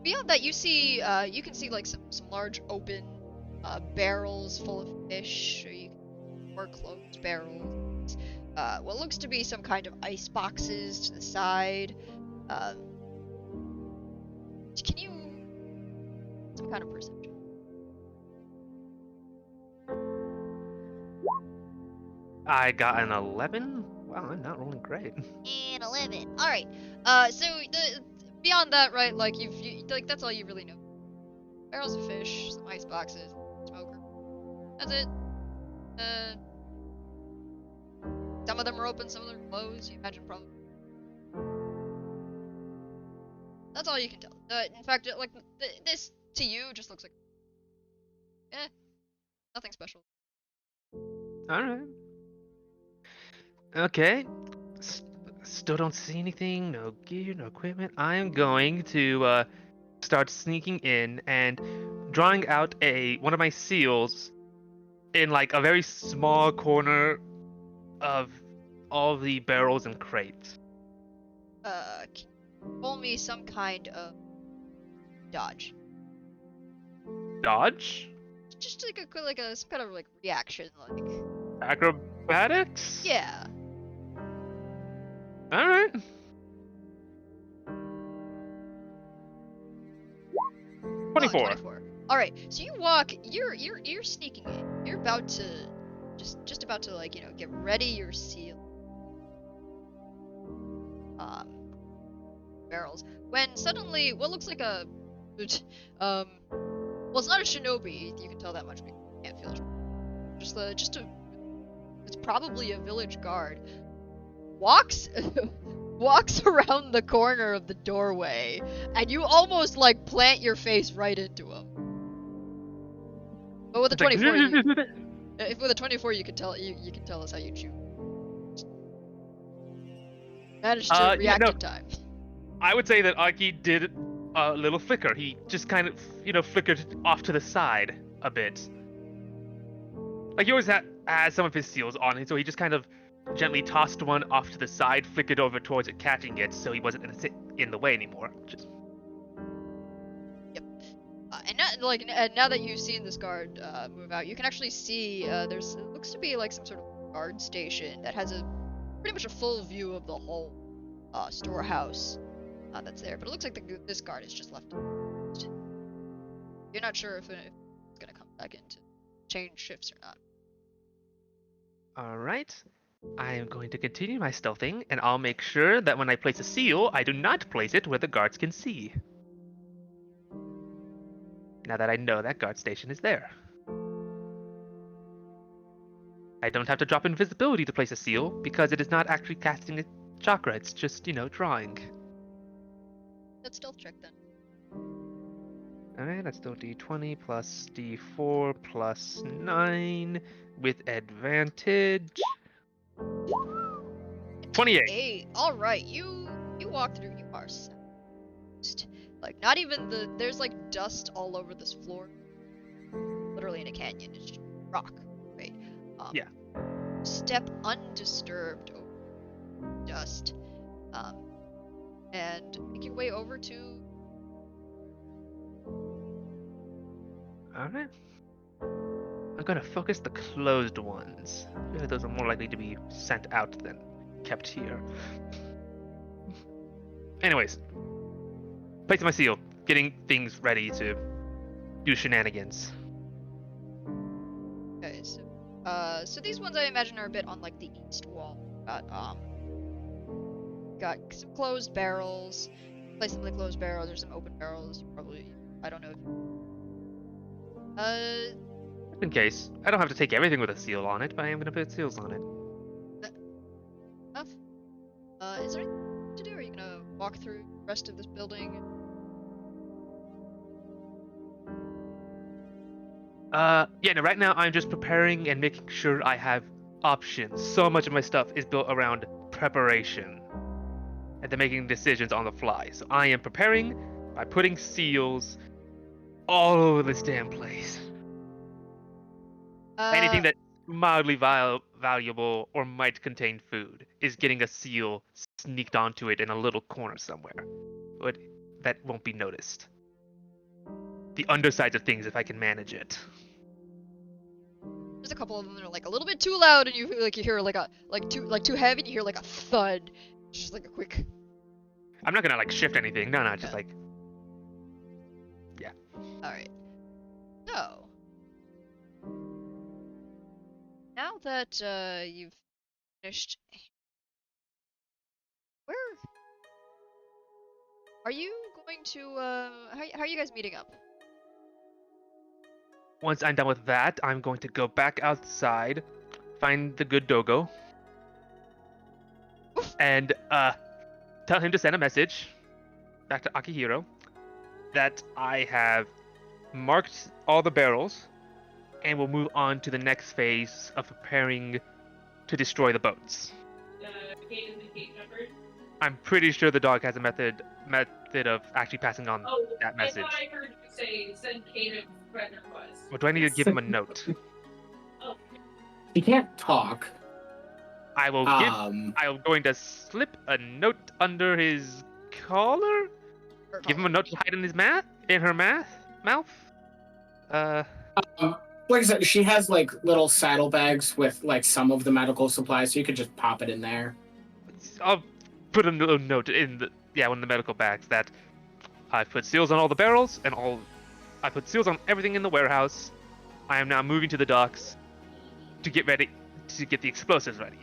Beyond that, you can see like some large open barrels full of fish, or closed barrels. what looks to be some kind of ice boxes to the side. Can you some kind of perception? I got an 11. Wow, I'm not rolling great. And 11. All right. So beyond that, right? Like like that's all you really know. Barrels of fish, some ice boxes, smoker. That's it. Some of them are open, some of them are closed. You imagine probably. That's all you can tell. In fact, like this to you just looks like, nothing special. All right. Okay. Still don't see anything. No gear, no equipment. I am going to start sneaking in and drawing out one of my seals in like a very small corner of all the barrels and crates. Can you roll me some kind of dodge? Dodge? Just like some kind of like reaction, like. Acrobatics? Yeah. All right. Oh, 24. 24. All right. So you walk. You're sneaking in. You're about to, just about to like get ready your seal. Barrels. When suddenly, what looks like a, well, it's not a shinobi. You can tell that much. But you can't feel it. It's probably a village guard. Walks around the corner of the doorway, and you almost like plant your face right into him. But with a 24, if with a 24 you can tell us how you shoot. Managed to react in time. I would say that Aki did a little flicker. He just kind of, flickered off to the side a bit. Like he always has some of his seals on, so he just kind of gently tossed one off to the side, flickered over towards it, catching it, so he wasn't in the way anymore. Yep. And now that you've seen this guard move out, you can actually see it looks to be like some sort of guard station that has pretty much a full view of the whole storehouse that's there. But it looks like this guard is just left. You're not sure if it's gonna come back in to change shifts or not. Alright. I am going to continue my stealthing, and I'll make sure that when I place a seal, I do not place it where the guards can see. Now that I know that guard station is there. I don't have to drop invisibility to place a seal, because it is not actually casting a chakra, it's just, drawing. Let's stealth check then. Alright, that's still d20 plus d4 plus 9 with advantage. 28. Hey, all right. You walk through. You are soused. Like not even there's like dust all over this floor. Literally in a canyon. It's just rock, right? Yeah. Step undisturbed over dust, and make your way over to. Alright. I'm gonna focus the closed ones. I feel like those are more likely to be sent out than kept here. Anyways. Placing my seal. Getting things ready to do shenanigans. Okay, so these ones I imagine are a bit on like the east wall. Got some closed barrels. Place some of the closed barrels. There's some open barrels. Probably, I don't know. Just in case. I don't have to take everything with a seal on it, but I am gonna put seals on it. Enough. Is there anything to do? Are you gonna walk through the rest of this building? Yeah, no, right now I'm just preparing and making sure I have options. So much of my stuff is built around preparation and then making decisions on the fly. So I am preparing by putting seals all over this damn place. Anything that's mildly valuable or might contain food is getting a seal sneaked onto it in a little corner somewhere. But that won't be noticed. The undersides of things if I can manage it. there's a couple of them that are like a little bit too loud, and you hear too heavy, and you hear like a thud. Just like a quick. I'm not gonna like shift anything. No, just Yeah. like All right. So now that you've finished, where are you going to? How are you guys meeting up? once I'm done with that, I'm going to go back outside, find the good Dogo, and tell him to send a message back to Akihiro that I have marked all the barrels and we'll move on to the next phase of preparing to destroy the boats. Kate and Kate numbered. I'm pretty sure the dog has a method of actually passing on Oh, that message. I thought I heard you say send Kate a friend request. Or do I need to give him a note? Oh, He can't talk. I will give. I'm going to slip a note under his collar. Or Give him a note to hide in his mouth. Mouth. Like I said, she has like little saddlebags with like some of the medical supplies, so you could just pop it in there. I'll put a little note in one of the medical bags that I put seals on all the barrels and I put seals on everything in the warehouse. I am now moving to the docks to get ready to get the explosives ready.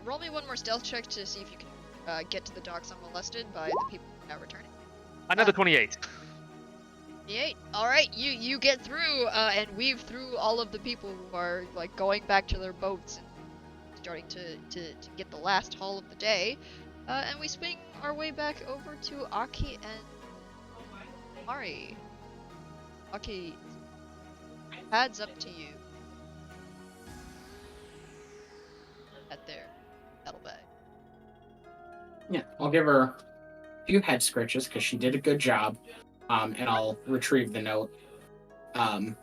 roll me one more stealth check to see if you can get to the docks unmolested by the people now returning. Another 28. 28. All right, you get through and weave through all of the people who are like going back to their boats and starting to get the last haul of the day, and we swing our way back over to Aki and Mari. Aki, adds up to you at their saddlebag. Yeah, I'll give her a few head scratches because she did a good job, and I'll retrieve the note. Kind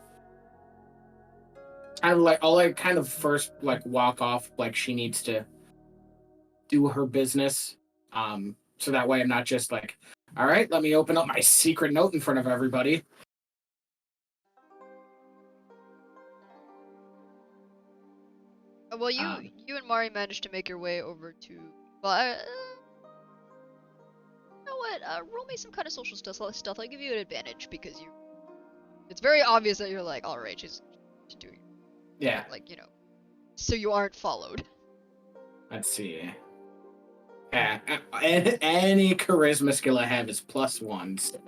of like I'll like kind of first like walk off like she needs to do her business, so that way I'm not just like, all right, let me open up my secret note in front of everybody. Well, you and Mari managed to make your way over to. Well, you know what? Roll me some kind of social stealth. I'll give you an advantage because you. It's very obvious that you're like, all right, she's doing. Yeah, Like so you aren't followed. let's see. Yeah, any charisma skill I have is +1.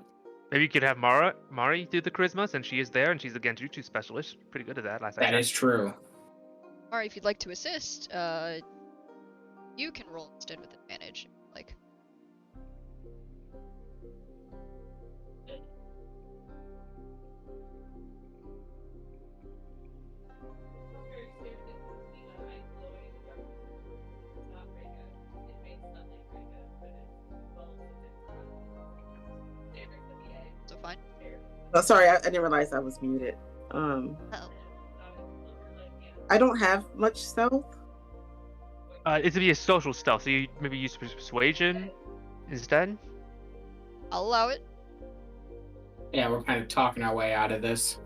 Maybe you could have Mari do the charisma since she is there and she's again Jutsu specialist. Pretty good at that. Last I That checked. is true. Mari, if you'd like to assist, you can roll instead with advantage. Like. So fine. Oh, sorry, I didn't realize I was muted. Oh. I don't have much stealth. It's to be a social stealth, so you maybe use persuasion instead. I'll allow it. Yeah, we're kind of talking our way out of this.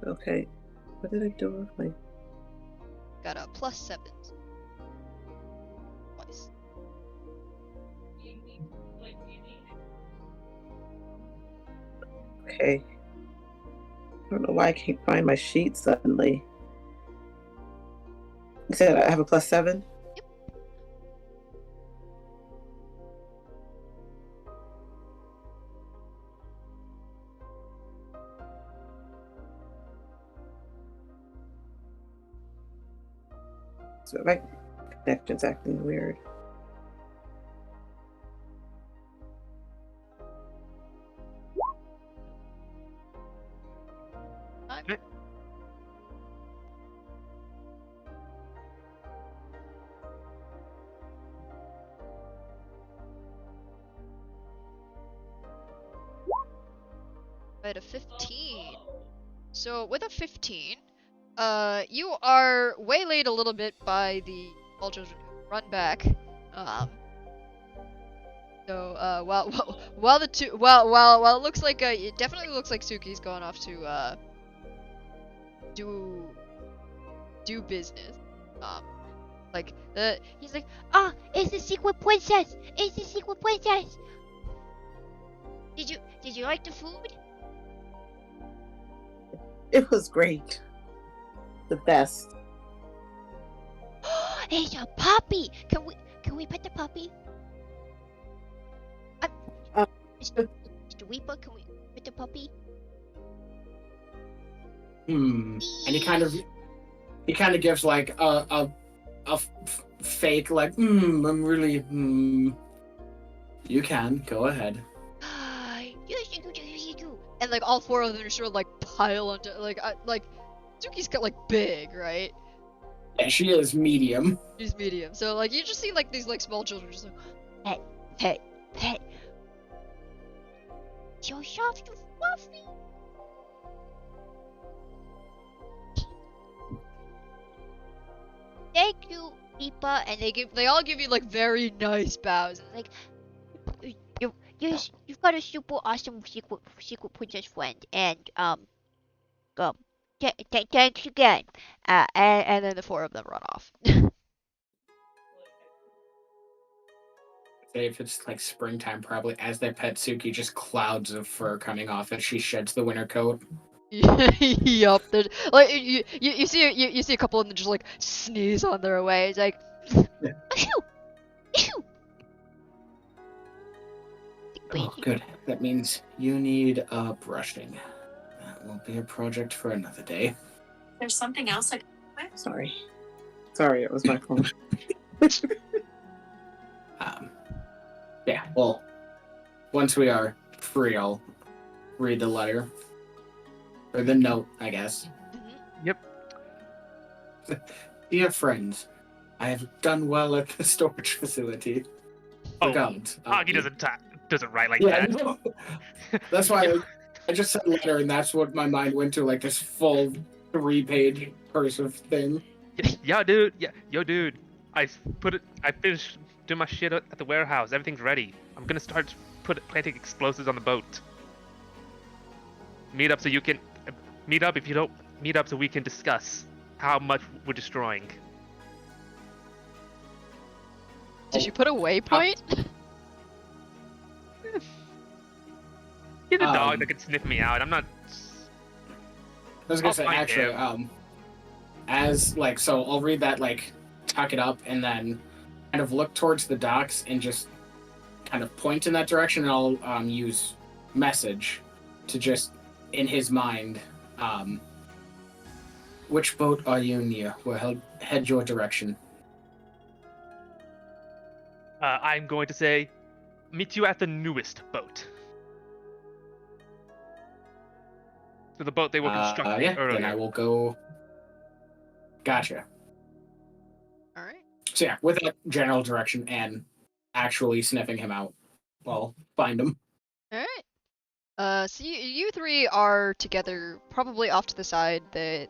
Okay. What did I do with my... Got a +7. Twice. Okay. I don't know why I can't find my sheet suddenly. You said I have a +7? Yep. So my connection's acting weird. I'm... I had a 15. So with a 15, you are waylaid a little bit by the all children who run back. So while the two while it looks like it definitely looks like Suki's going off to do business. Like He's like, ah, it's the secret princess. It's the secret princess. Did you like the food? It was great. The best. It's a puppy. Can we pet the puppy? Mr. Weeper, can we pet the puppy? And he kind of gives like a fake like I'm really You can go ahead. Yes, you do. and like all four of them are sort of like pile onto like Suki's got like big, right? Yeah, she is medium. She's medium. So like you just see like these like small children just like Pet. So soft and fluffy. Thank you, Ipa. and they all give you like very nice bows. Like, you've got a super awesome secret princess friend, and thanks again. And then the four of them run off. Say if it's like springtime, probably as they pet Suki, just clouds of fur coming off as she sheds the winter coat. Yup. There's like you see a couple of them just like sneeze on their way. It's like Achoo! Achoo! Oh, good. That means you need a brushing. That will be a project for another day. There's something else I Sorry, it was my phone. Yeah, well, once we are free, I'll read the letter. Or the note, I guess. Yep. Dear friends, I have done well at the storage facility. Oh, Forgot. Aki doesn't write like Yeah, that. no. That's why I just said letter, and that's what my mind went to, like this full 3-page cursive thing. Yo, dude. Yeah, yo, dude. I finished doing my shit at the warehouse. Everything's ready. I'm gonna start planting explosives on the boat. Meet up so we can discuss how much we're destroying. did you put a waypoint? He's a dog that can sniff me out. I'm not. I was gonna I'll say, find actually, him. so I'll read that, like, tuck it up, and then kind of look towards the docks and just kind of point in that direction, and I'll use message to just, in his mind, which boat are you near? We'll head your direction. I'm going to say, meet you at the newest boat. So the boat they were constructing Yeah, earlier. then I will go. Gotcha. All right. So yeah, with that general direction and actually sniffing him out, well, find him. All right. So you three are together, probably off to the side. The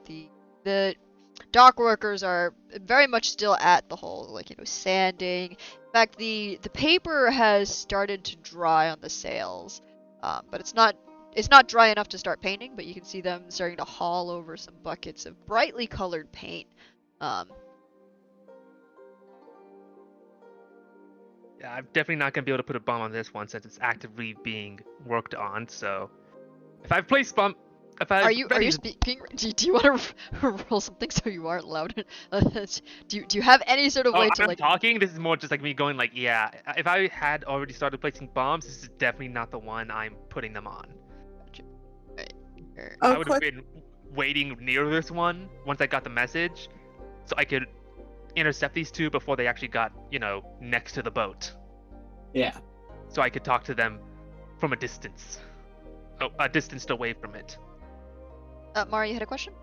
dock workers are very much still at the hull, like sanding. In fact, the paper has started to dry on the sails, but it's not dry enough to start painting. But you can see them starting to haul over some buckets of brightly colored paint. Yeah, I'm definitely not gonna be able to put a bomb on this one since it's actively being worked on. So, if I've placed bomb, Are you speaking? Do you want to roll something so you aren't loud? Do you have any sort of way to I'm like? talking. This is more just like me going like, yeah. If I had already started placing bombs, this is definitely not the one I'm putting them on. Right. I would have been waiting near this one once I got the message, so I could intercept these two before they actually got next to the boat. Yeah. So I could talk to them from a distance. A distance away from it. Mari, you had a question?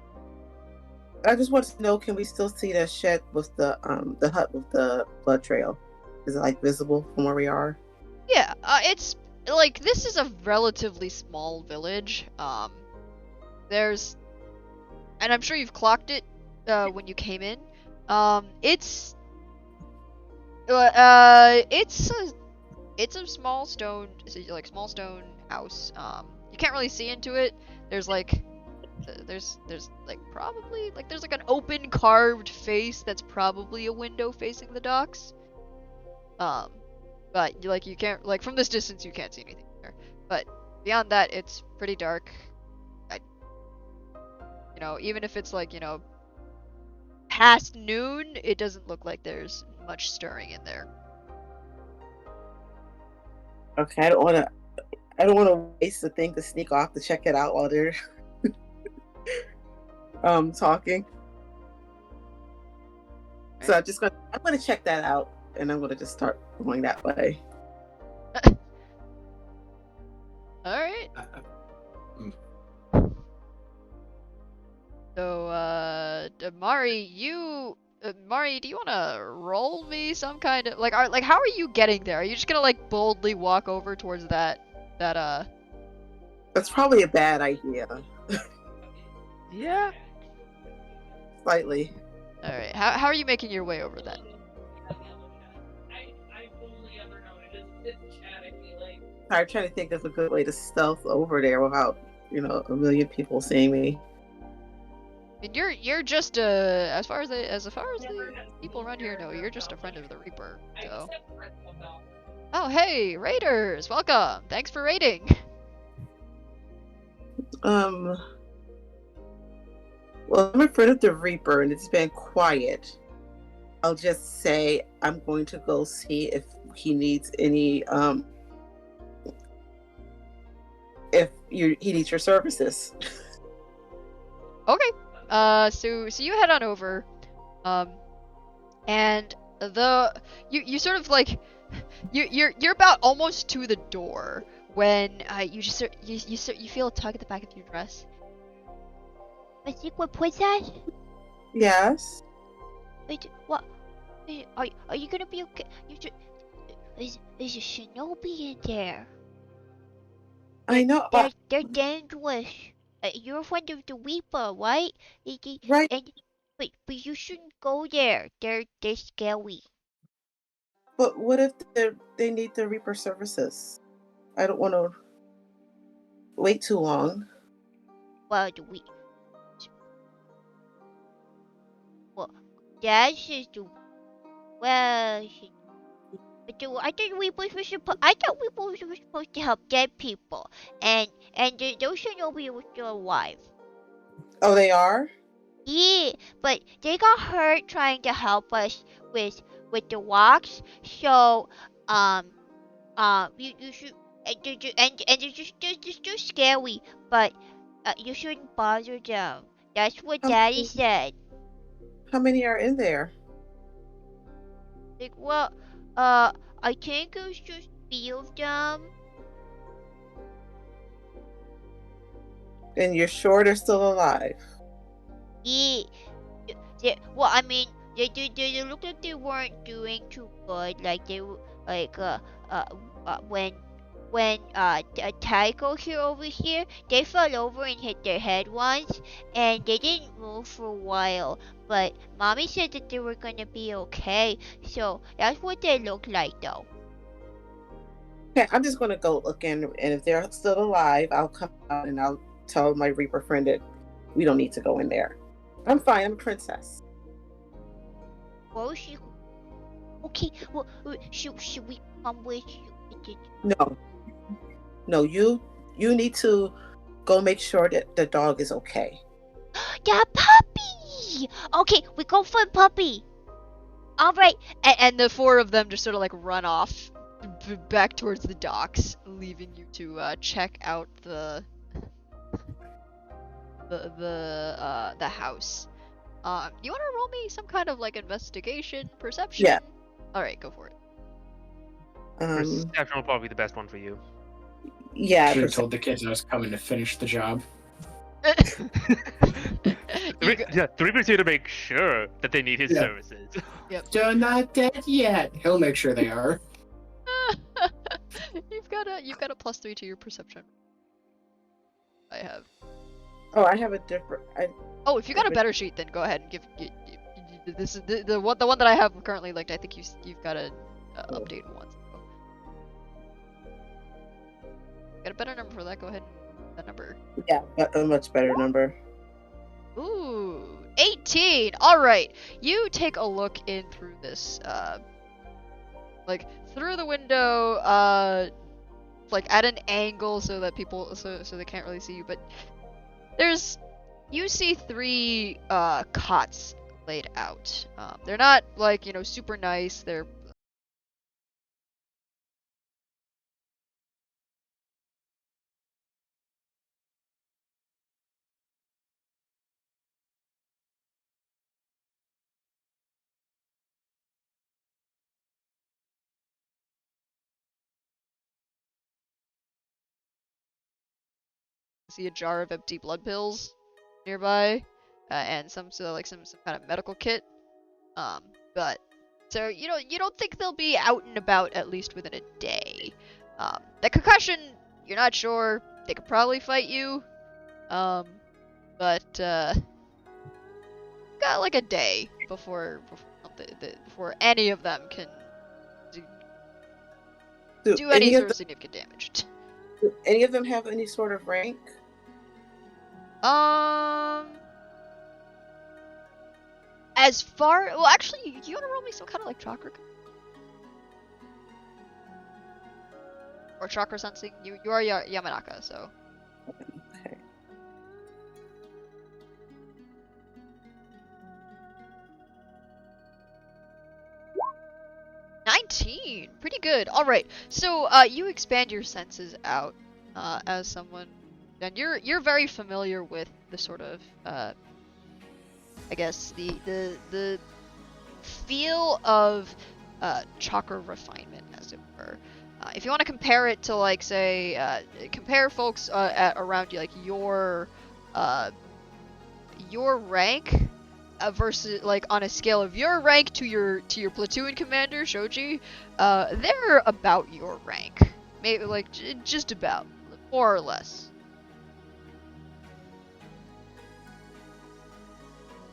I just want to know, can we still see the shed with the hut with the blood trail? Is it like visible from where we are? Yeah, it's like this is a relatively small village. There's, and I'm sure you've clocked it when you came in. It's it's a small stone, like small stone house. You can't really see into it. There's like there's like probably like there's like an open carved face that's probably a window facing the docks. But like you can't like from this distance you can't see anything there. But beyond that, it's pretty dark. Even if it's like past noon, it doesn't look like there's much stirring in there. Okay, I don't want to waste the thing to sneak off to check it out while they're talking. So I'm gonna check that out, and I'm gonna just start going that way. All right. So, Mari, Mari, do you want to roll me some kind of like how are you getting there? Are you just gonna like boldly walk over towards that? That's probably a bad idea. Yeah. Slightly. All right. How are you making your way over then? I've only ever known it as chat, I feel like. I'm trying to think of a good way to stealth over there without, a million people seeing me. And you're just as far as the people around here know, you're just a friend of the Reaper. So. Oh hey, raiders, welcome. Thanks for raiding. Well, I'm a friend of the Reaper, and it's been quiet. I'll just say I'm going to go see if he needs any. He needs your services. Okay. So you head on over, and you sort of like you're about almost to the door when you feel a tug at the back of your dress. The secret princess? Yes. Wait, what? Are you gonna be okay? There's a shinobi in there. I know. They're dangerous. You're a friend of the Reaper, right? Right. But you shouldn't go there. They're scary. But what if they need the Reaper services? I don't want to wait too long. Well, that's just well. But I thought we were supposed to help dead people, and those shinobi were still alive. Oh, they are? Yeah, but they got hurt trying to help us with the rocks. So you should and they're just scary, but you shouldn't bother them. That's what Daddy said. How many are in there? Like, well, I think it was just few of them. And you're sure they're still alive? Yeah. Well, I mean, they look like they weren't doing too good. Like they were like when Tycho here over here, they fell over and hit their head once, and they didn't move for a while. But Mommy said that they were gonna be okay, so that's what they look like, though. Okay, I'm just gonna go look in, and if they're still alive, I'll come out and I'll tell my Reaper friend that we don't need to go in there. I'm fine. I'm a princess. Well, she. Okay. Well, should we come with you? No. You need to go make sure that the dog is okay. The puppy. Okay, we go for the puppy. All right. And the four of them just sort of like run off back towards the docks, leaving you to check out the house. You want to roll me some kind of like investigation, perception? Yeah. All right, go for it. Perception will probably be the best one for you. Yeah. Should have told the kids I was coming to finish the job. The Reaper's here to make sure that they need his services. Yep. They're not dead yet. He'll make sure they are. You've got a +3 to your perception. I have. Oh, I have a different. Oh, if you got a better sheet, then go ahead and give. This is the one that I have currently. Like I think you've got to update once. a better number for that. Go ahead. That number. Yeah, a much better number. Ooh, 18. All right. You take a look in through this, like through the window, like at an angle so that people, so they can't really see you. But you see 3 cots laid out. They're not like super nice. They're see a jar of empty blood pills nearby, and some kind of medical kit. But so you don't think they'll be out and about at least within a day. The concussion, you're not sure. They could probably fight you. But got like a day before any of them can do any sort of significant damage. Do any of them have any sort of rank? As far, well, actually, you wanna roll me some kind of like chakra or chakra sensing? You are Yamanaka, so. Okay. "19, pretty good. All right, so you expand your senses out as someone, and you're very familiar with the sort of I guess the feel of chakra refinement, as it were. If you want to compare it to like say compare folks around you, like your rank versus like on a scale of your rank to your platoon commander Shoji, they're about your rank, maybe like just about, more or less.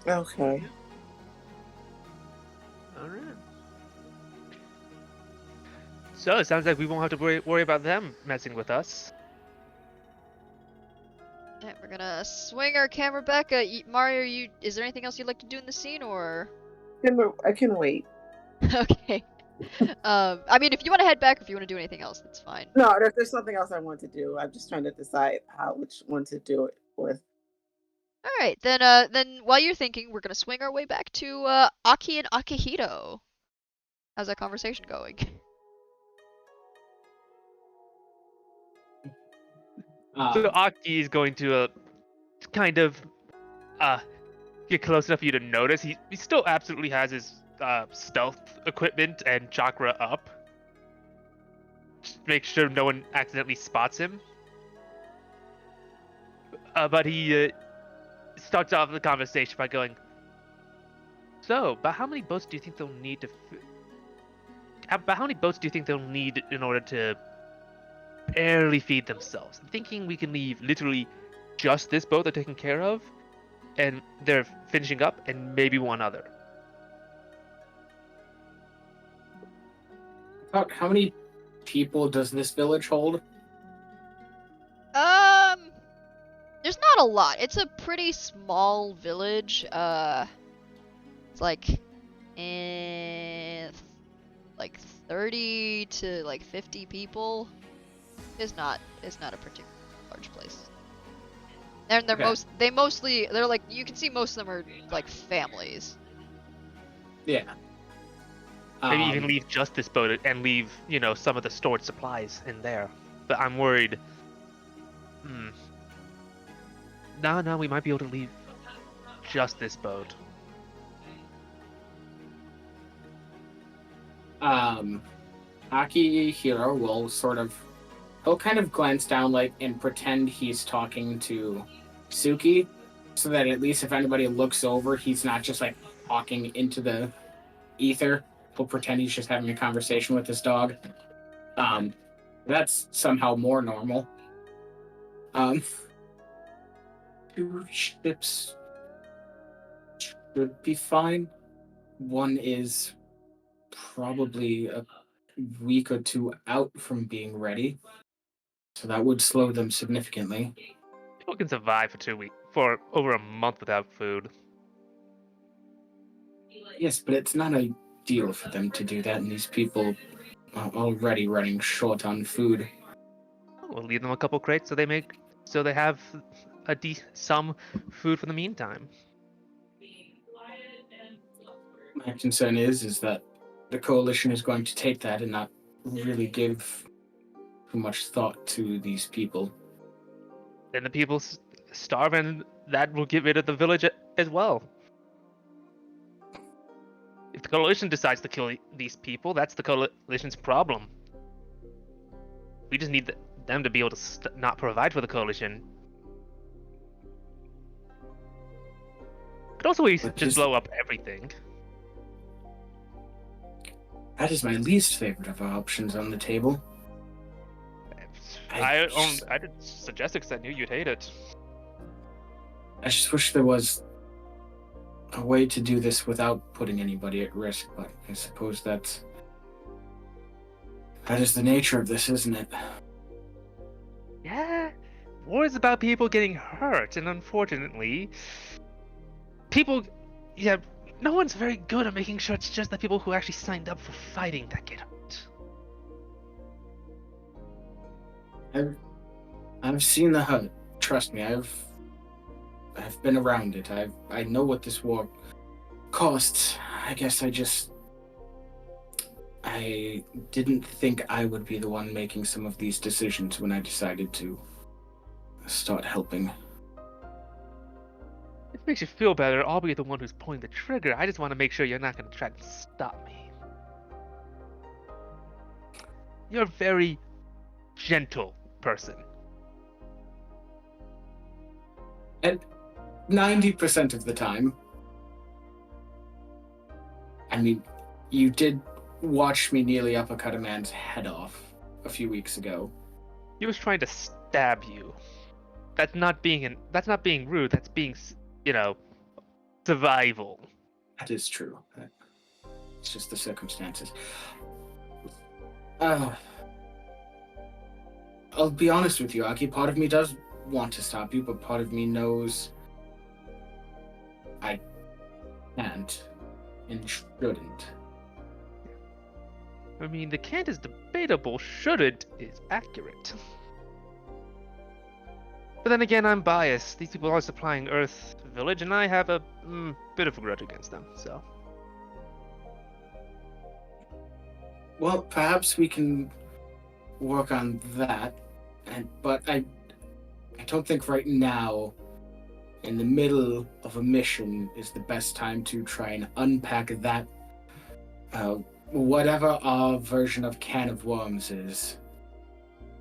Okay. All right. So it sounds like we won't have to worry about them messing with us. Alright, we're gonna swing our camera back. Mario, is there anything else you'd like to do in the scene, or? I can wait. Okay. I mean, if you want to head back, or if you want to do anything else, that's fine. No, there's something else I want to do. I'm just trying to decide which one to do it with. Alright, then while you're thinking, we're gonna swing our way back to Aki and Akihito. How's that conversation going? So Aki is going to kind of get close enough for you to notice. He still absolutely has his stealth equipment and chakra up. Just make sure no one accidentally spots him. But he starts off the conversation by going, "So, about how many boats do you think they'll need to? About how many boats do you think they'll need in order to barely feed themselves? I'm thinking we can leave literally just this boat they're taking care of, and they're finishing up, and maybe one other." About how many people does this village hold? There's not a lot. It's a pretty small village. It's like, like 30 to like 50 people. It's not a particularly large place. And they're Okay. mostly they're like, you can see most of them are like families. Yeah. Maybe even leave just this boat and leave, some of the stored supplies in there. But I'm worried. No, we might be able to leave just this boat. Akihiro will he'll kind of glance down and pretend he's talking to Suki, so that at least if anybody looks over, he's not just talking into the ether. He'll pretend he's just having a conversation with his dog. That's somehow more normal. 2 ships should be fine. One is probably a week or 2 out from being ready. So that would slow them significantly. People can survive for 2 weeks, for over a month without food. Yes, but it's not ideal for them to do that, and these people are already running short on food. We'll leave them a couple crates so they have some food for the meantime. My concern is that the coalition is going to take that and not really give too much thought to these people. Then the people starve, and that will get rid of the village as well. If the coalition decides to kill these people, that's the coalition's problem. We just need them to be able to not provide for the coalition. Could also just blow up everything. That is my least favorite of our options on the table. I didn't suggest it because I knew you'd hate it. I just wish there was a way to do this without putting anybody at risk, but I suppose that is the nature of this, isn't it? Yeah, war is about people getting hurt, and unfortunately, no one's very good at making sure it's just the people who actually signed up for fighting that get hurt. I've seen the hurt. Trust me, I've been around it. I know what this war costs. I guess I didn't think I would be the one making some of these decisions when I decided to start helping. If it makes you feel better, I'll be the one who's pulling the trigger. I just want to make sure you're not going to try to stop me. You're a very gentle person. And 90% of the time, I mean, you did watch me nearly uppercut a man's head off a few weeks ago. He was trying to stab you. That's not being rude. That's being, survival. That is true. It's just the circumstances. I'll be honest with you, Aki. Part of me does want to stop you, but part of me knows I can't and shouldn't. I mean, the can't is debatable. Shouldn't is accurate. But then again, I'm biased. These people are supplying Earth Village, and I have a bit of a grudge against them, so. Well, perhaps we can work on that, but I don't think right now, in the middle of a mission, is the best time to try and unpack that, whatever our version of can of worms is.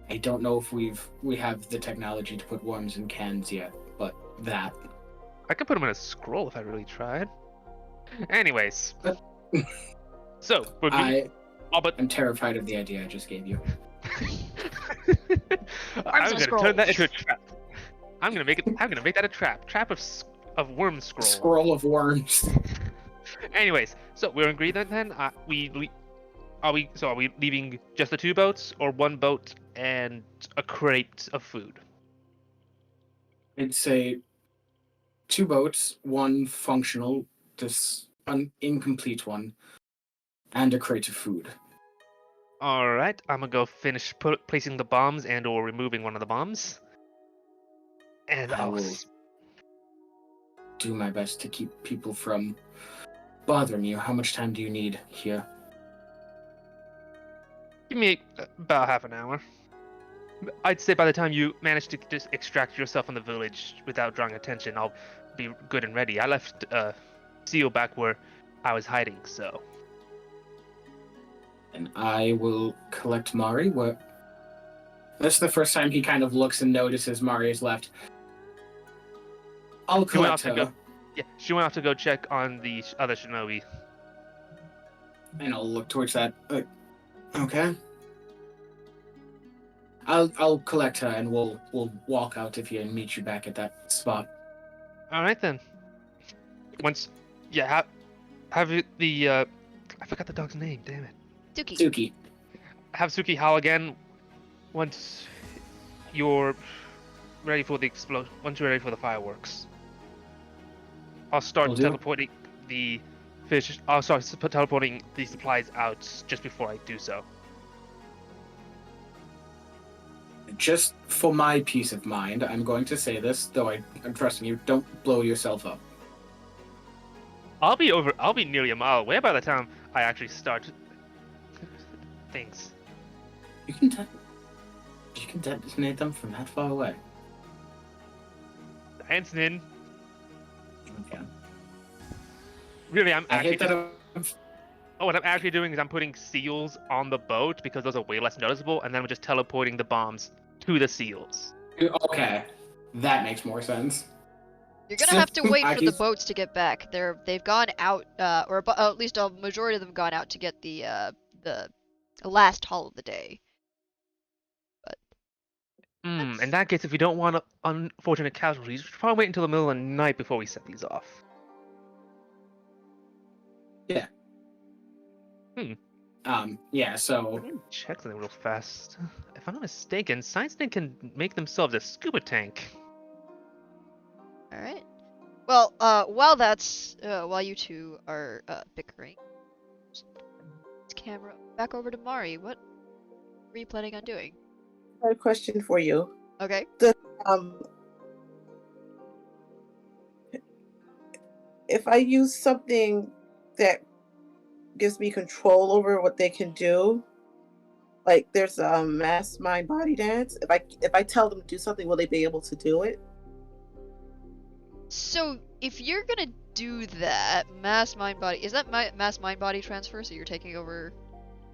I don't know if we have the technology to put worms in cans yet, but that. I could put them in a scroll if I really tried. Anyways. So, I'm terrified of the idea I just gave you. I'm gonna turn that into a trap. I'm gonna make that a trap. Trap of worm scroll. Scroll of worms. Anyways, so we're agreed then. Are we leaving just the 2 boats, or 1 boat and a crate of food? I'd say 2 boats, 1 functional, an incomplete one, and a crate of food. All right, I'm gonna go finish placing the bombs and/or removing one of the bombs, and I will do my best to keep people from bothering you. How much time do you need here? Give me about half an hour. I'd say by the time you manage to just extract yourself from the village without drawing attention, I'll be good and ready. I left Seal back where I was hiding, so. And I will collect Mari. This is the first time he kind of looks and notices Mari has left. I'll collect her. She went off to go check on the other shinobi. And I'll look towards that. Okay. I'll collect her and we'll walk out of here and meet you back at that spot. All right then. Have the I forgot the dog's name. Damn it. Suki. Suki. Have Suki howl again once you're ready for the explosion, once you're ready for the fireworks, I'll start Will do. teleporting the fish. I'll start teleporting the supplies out just before I do so. Just for my peace of mind, I'm going to say this, though I'm trusting you. Don't blow yourself up. I'll be nearly a mile away by the time I actually start things. You can detonate them from that far away. Hansen, Okay. really, I'm I actually hate that. what I'm actually doing is I'm putting seals on the boat because those are way less noticeable, and then we're just teleporting the bombs to the seals. Okay, that makes more sense. You're gonna have to wait for the Aki's- boats to get back. They've gone out, or at least a majority of them gone out to get the last haul of the day. In that case, if we don't want unfortunate casualties, we should probably wait until the middle of the night before we set these off. Yeah. Yeah. So Let me check something real fast. If I'm not mistaken, Science-Thing can make themselves a scuba tank. All right. Well, while you two are bickering, this camera back over to Mari. What were you planning on doing? I have a question for you. Okay. Um, if I use something that gives me control over what they can do, like there's a mass mind body dance. If I tell them to do something, will they be able to do it? So if you're gonna do that, mass mind body, is that mass mind body transfer? So you're taking over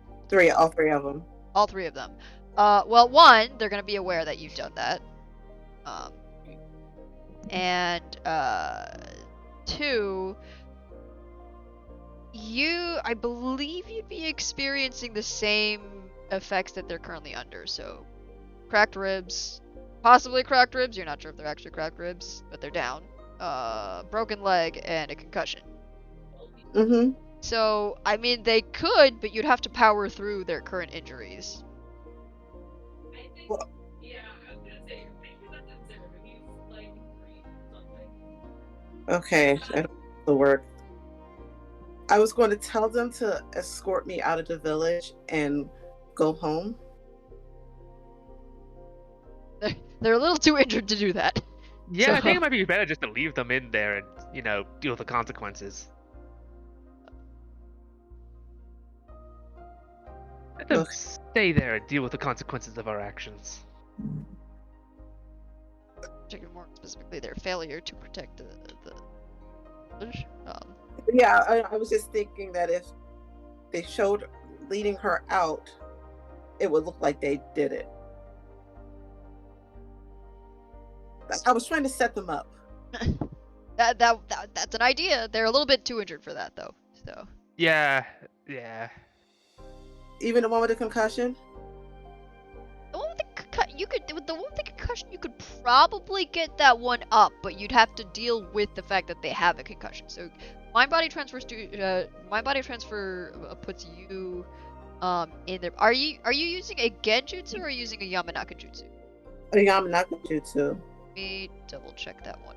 All three of them. all three of them. Well, one, they're gonna be aware that you've done that. And two, I believe you'd be experiencing the same effects that they're currently under. So, cracked ribs, possibly cracked ribs. You're not sure if they're actually cracked ribs, but they're down. Broken leg and a concussion. Mm-hmm. So, I mean, they could, but you'd have to power through their current injuries. I think, Well- yeah, I was gonna say, maybe that's it, Sarah, but he's like green or something. Okay, I don't know the word. I was going to tell them to escort me out of the village and go home. They're a little too injured to do that. Yeah, I So- think it might be better just to leave them in there and, deal with the consequences. Let them Okay. stay there and deal with the consequences of our actions. Particularly more specifically, their failure to protect the village. Yeah, I was just thinking that if they showed leading her out, it would look like they did it. I was trying to set them up. That's an idea. They're a little bit too injured for that, though. So Yeah. Even the one with the concussion. the one with the concussion, you could probably get that one up, but you'd have to deal with the fact that they have a concussion. So mind body transfer puts you in there. Are you using a genjutsu or are you using a yamanaka jutsu? Yamanaka Jutsu. Let me double check that one.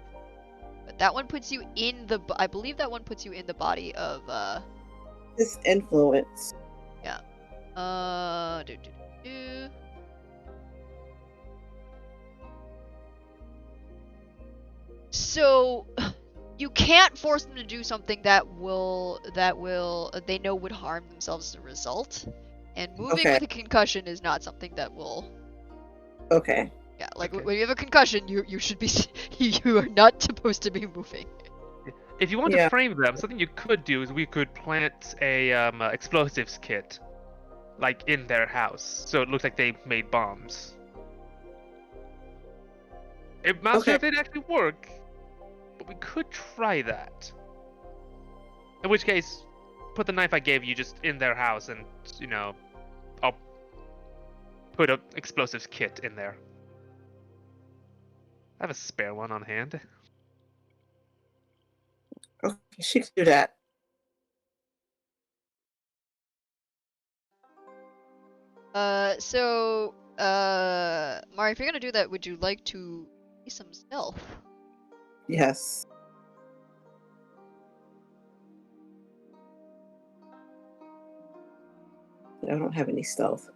But that one puts you in the. I believe that one puts you in the body of. This influence. Do, do, do, do. So you can't force them to do something that they know would harm themselves as a result. And moving Okay. with a concussion is not something that will. Okay. Yeah, like Okay. when you have a concussion, you should be you are not supposed to be moving. If you want Yeah. to frame them, something you could do is we could plant a explosives kit, like in their house, so it looks like they made bombs. I'm not sure if Okay. they'd actually work, but we could try that. In which case, put the knife I gave you just in their house, and I'll put a explosives kit in there. I have a spare one on hand. Okay. She can do that. Mari, Mari, if you're gonna do that, would you like to see some stealth? Yes. I don't have any stealth.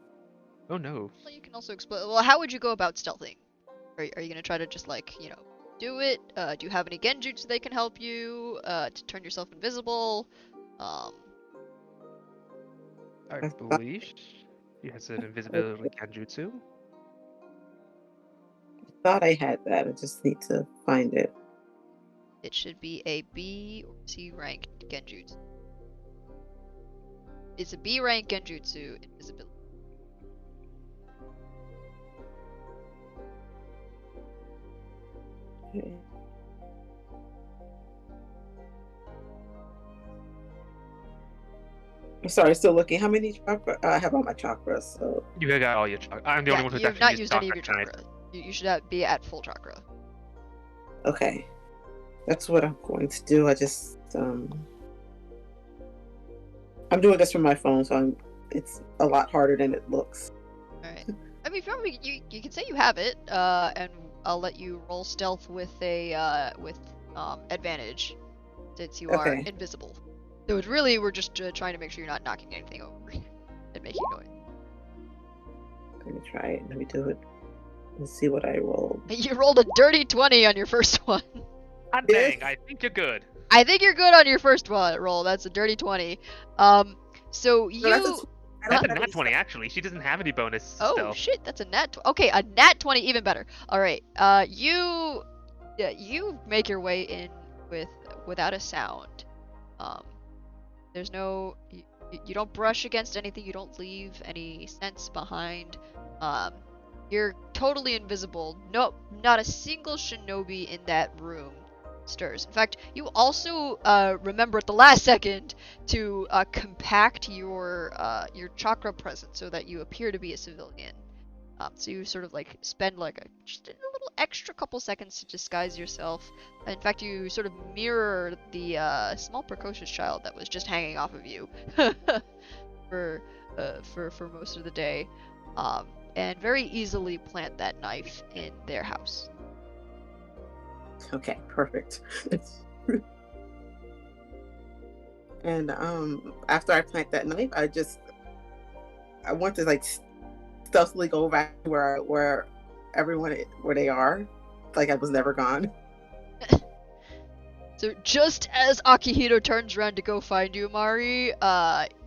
Oh no. Well, you can also explain. Well, how would you go about stealthing? Are you gonna try to just like, do it? Do you have any genjutsu that can help you? To turn yourself invisible? I I believe he has an invisibility genjutsu. thought I had that. I just need to find it. It should be a B or C rank genjutsu. It's a B rank genjutsu invisibility. Okay. I'm sorry, still looking. How many chakra? I have all my chakras, so You got all your chakra. I'm the Yeah, only one who's you have actually not used used any of your tonight. chakra. You should be at full chakra. okay. That's what I'm going to do. I just I'm doing this from my phone, so it's a lot harder than it looks. Alright. I mean, if you want me, you can say you have it, and I'll let you roll stealth with a advantage, since you are Okay. invisible. So it's really, we're just trying to make sure you're not knocking anything over and making noise. Let me try it. Let me do it. Let's see what I rolled. You rolled a dirty 20 on your first one. Hot Yes. dang, I think you're good. I think you're good on your first one roll. That's a dirty 20. So you. No, That's a have nat any 20 actually. She doesn't have any bonus Oh stealth. shit, that's a nat. Okay, a nat 20, even better. All right. You make your way in without a sound. There's no. You don't brush against anything. You don't leave any scents behind. You're totally invisible. No, not a single shinobi in that room stirs. In fact, you also remember at the last second to compact your chakra presence so that you appear to be a civilian. So you sort of like spend like just a little extra couple seconds to disguise yourself. In fact, you sort of mirror the small precocious child that was just hanging off of you for most of the day, and very easily plant that knife in their house. Okay, perfect. And after I plant that knife, I want to like stealthily go back where everyone where they are, like I was never gone. So just as Akihito turns around to go find you, Mari,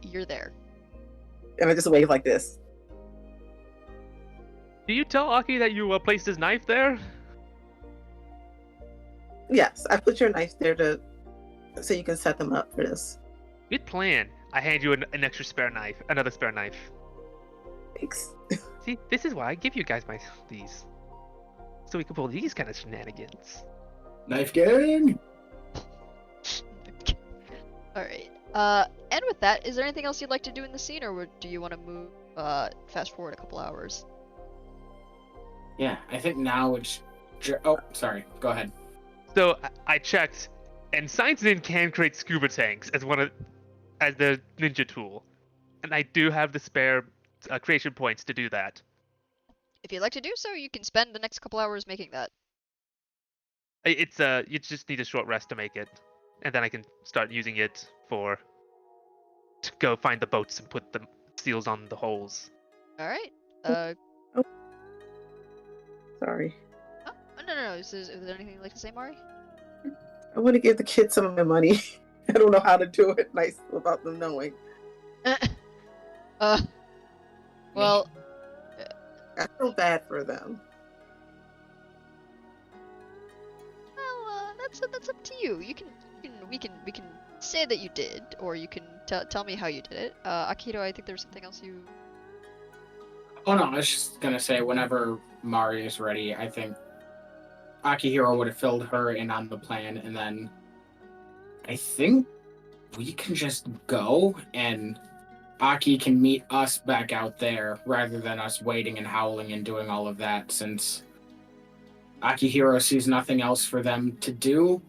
you're there. And I just wave like this. Do you tell Aki that you placed his knife there? Yes, I put your knife there so you can set them up for this. Good plan. I hand you an extra spare knife, another spare knife. Thanks. See, this is why I give you guys these, so we can pull these kind of shenanigans. Knife gang. Alright. And with that, is there anything else you'd like to do in the scene, or do you want to move fast forward a couple hours? Yeah, I think now it's. Oh, sorry. Go ahead. So I checked, and Science Nin can create scuba tanks as as the ninja tool, and I do have the spare creation points to do that. If you'd like to do so, you can spend the next couple hours making that. It's you just need a short rest to make it, and then I can start using it to go find the boats and put the seals on the holes. Alright. Sorry. Oh, no. Is there anything you'd like to say, Mari? I want to give the kids some of my money. I don't know how to do it nice without them knowing. Well, I feel bad for them. that's up to you. We can say that you did, or you can tell me how you did it. Akito, I think there's something else you. Oh no, I was just gonna say whenever Mari is ready, I think Akihiro would have filled her in on the plan, and then I think we can just go and Aki can meet us back out there rather than us waiting and howling and doing all of that, since Akihiro sees nothing else for them to do.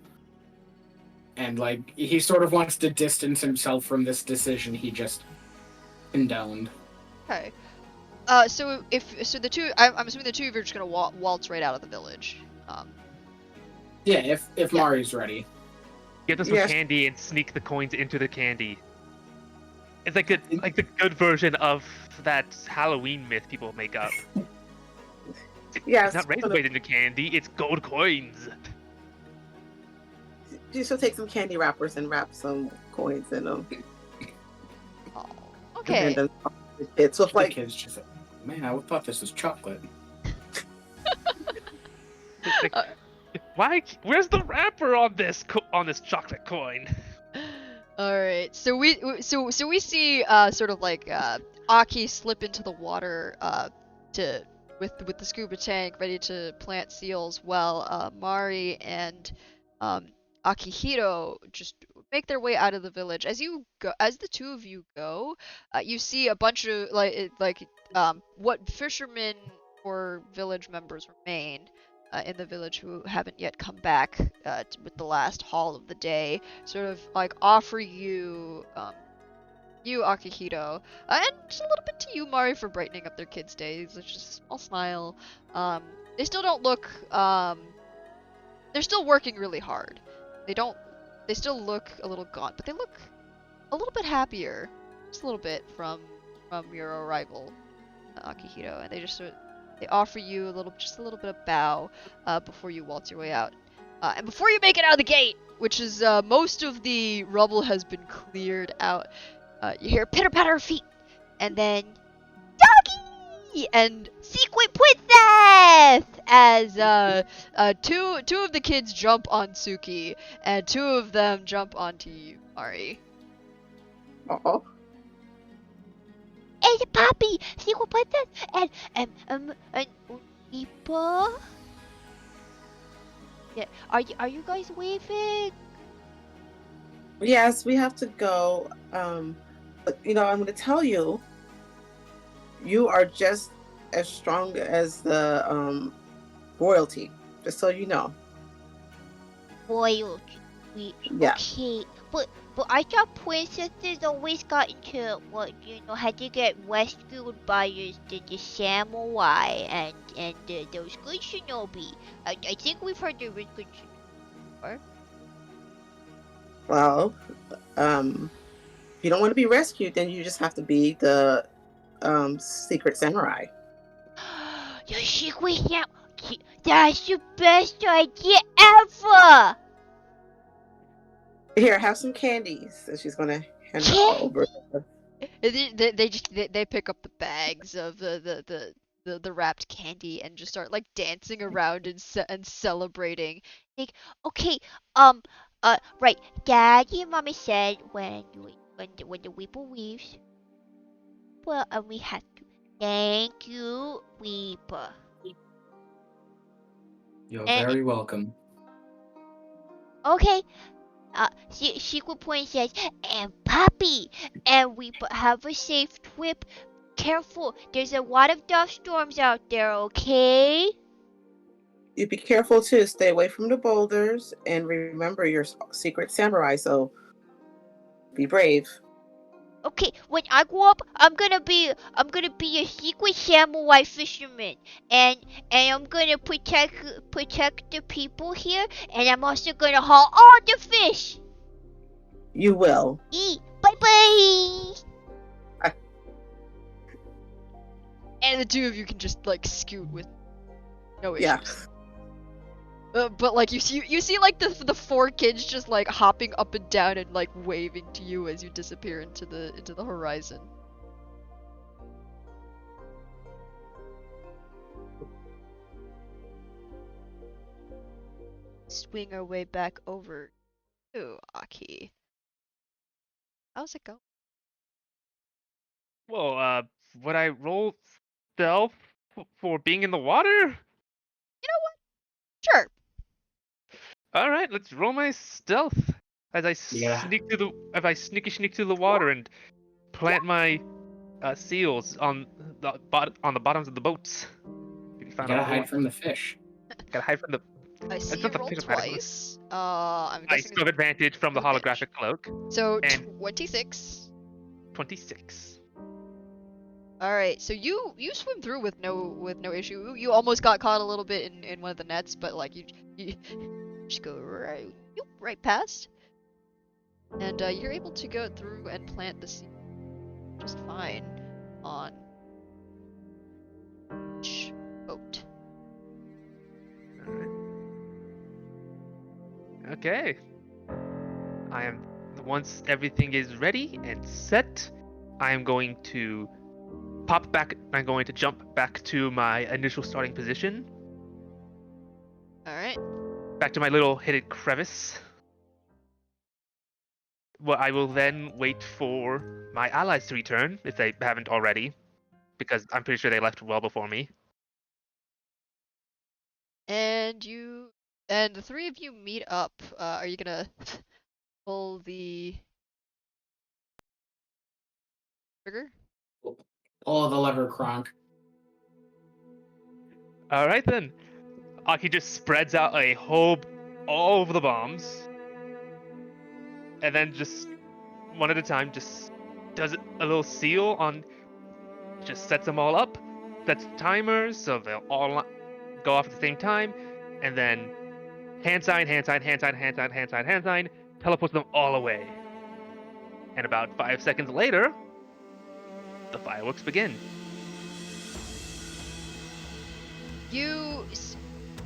And like he sort of wants to distance himself from this decision he just condoned. Okay. So the two, I'm assuming the two of you are just gonna waltz right out of the village. Yeah, if Yeah. Mari's ready. Get them some Yes. candy and sneak the coins into the candy. It's like the good version of that Halloween myth people make up. Yeah, It's not razor blade into candy, it's gold coins. you should take some candy wrappers and wrap some coins in them. Oh, And okay. then it's with The like kid's just like, man, I thought this was chocolate. It's like, why? Where's the wrapper on this chocolate coin? All right. So we see sort of like Aki slip into the water to with the scuba tank ready to plant seals, while Mari and Akihiro just make their way out of the village. As the two of you go, you see a bunch of what fishermen or village members remain in the village who haven't yet come back with the last haul of the day, sort of like offer you you Akihiro, and just a little bit to you Mari for brightening up their kids' days. It's just a small smile. They still don't look they're still working really hard. They still look a little gaunt, but they look a little bit happier, just a little bit from your arrival, Akihiro, and they offer you just a little bit of bow before you waltz your way out. And before you make it out of the gate, which is most of the rubble has been cleared out, you hear pitter patter of feet, and then doggy and sequin princess as two of the kids jump on Suki, and two of them jump onto you, Mari. oh, It's a puppy, sequel princess, and Ipa. Yeah, are you guys waving? yes, we have to go. But I'm going to tell you, you are just as strong as the royalty. Just so you know. Royalty. Yeah. Okay, but I thought princesses always got into had to get rescued by the samurai and those good shinobi. I think we've heard there was good shinobi. Well, if you don't want to be rescued, then you just have to be the secret samurai. Your secret samurai. That's the best idea ever. Here, have some candies. So she's gonna hand it all over. They pick up the bags of the wrapped candy and just start like dancing around and celebrating. Like, okay, right. Daddy and Mommy said when the Weeple leaves, well, and we have to thank you, Weeple. You're And- very welcome. Okay. Secret Princess and Puppy, and we have a safe trip. Careful, there's a lot of dust storms out there, okay? You be careful too. Stay away from the boulders, and remember your secret samurai. So be brave. Okay, when I grow up, I'm gonna be a secret samurai fisherman, and I'm gonna protect the people here, and I'm also gonna haul all the fish. You will. Bye bye. And the two of you can just like scoot with no issues. Yeah. But like you see like the four kids just like hopping up and down and like waving to you as you disappear into the horizon. Swing our way back over to Aki. How's it going? Well, would I roll stealth for being in the water? Sure. All right, let's roll my stealth as I Yeah. sneak through the water and plant my seals on the bottoms of the boats. You gotta hide from the fish. Gotta hide from the. I see It's you not the rolled fish I'm hiding from. twice. I'm I guessing still have advantage from the advantage. holographic cloak. so and- 26. 26. All right, so you swim through with no issue. You almost got caught a little bit in one of the nets, but like you just go right past, and you're able to go through and plant the seed just fine on each boat. Alright. Okay. I am once everything is ready and set, I am going to pop back. I'm going to jump back to my initial starting position, All right. back to my little hidden crevice. Well, I will then wait for my allies to return if they haven't already, because I'm pretty sure they left well before me. And the three of you meet up. Are you gonna pull the trigger? Pull the lever, Kronk. All right then. Aki just spreads out a whole, all of the bombs, and then just one at a time, just does a little seal on, just sets them all up, sets timers so they'll all go off at the same time, and then hand sign, teleports them all away. And about 5 seconds later, the fireworks begin. You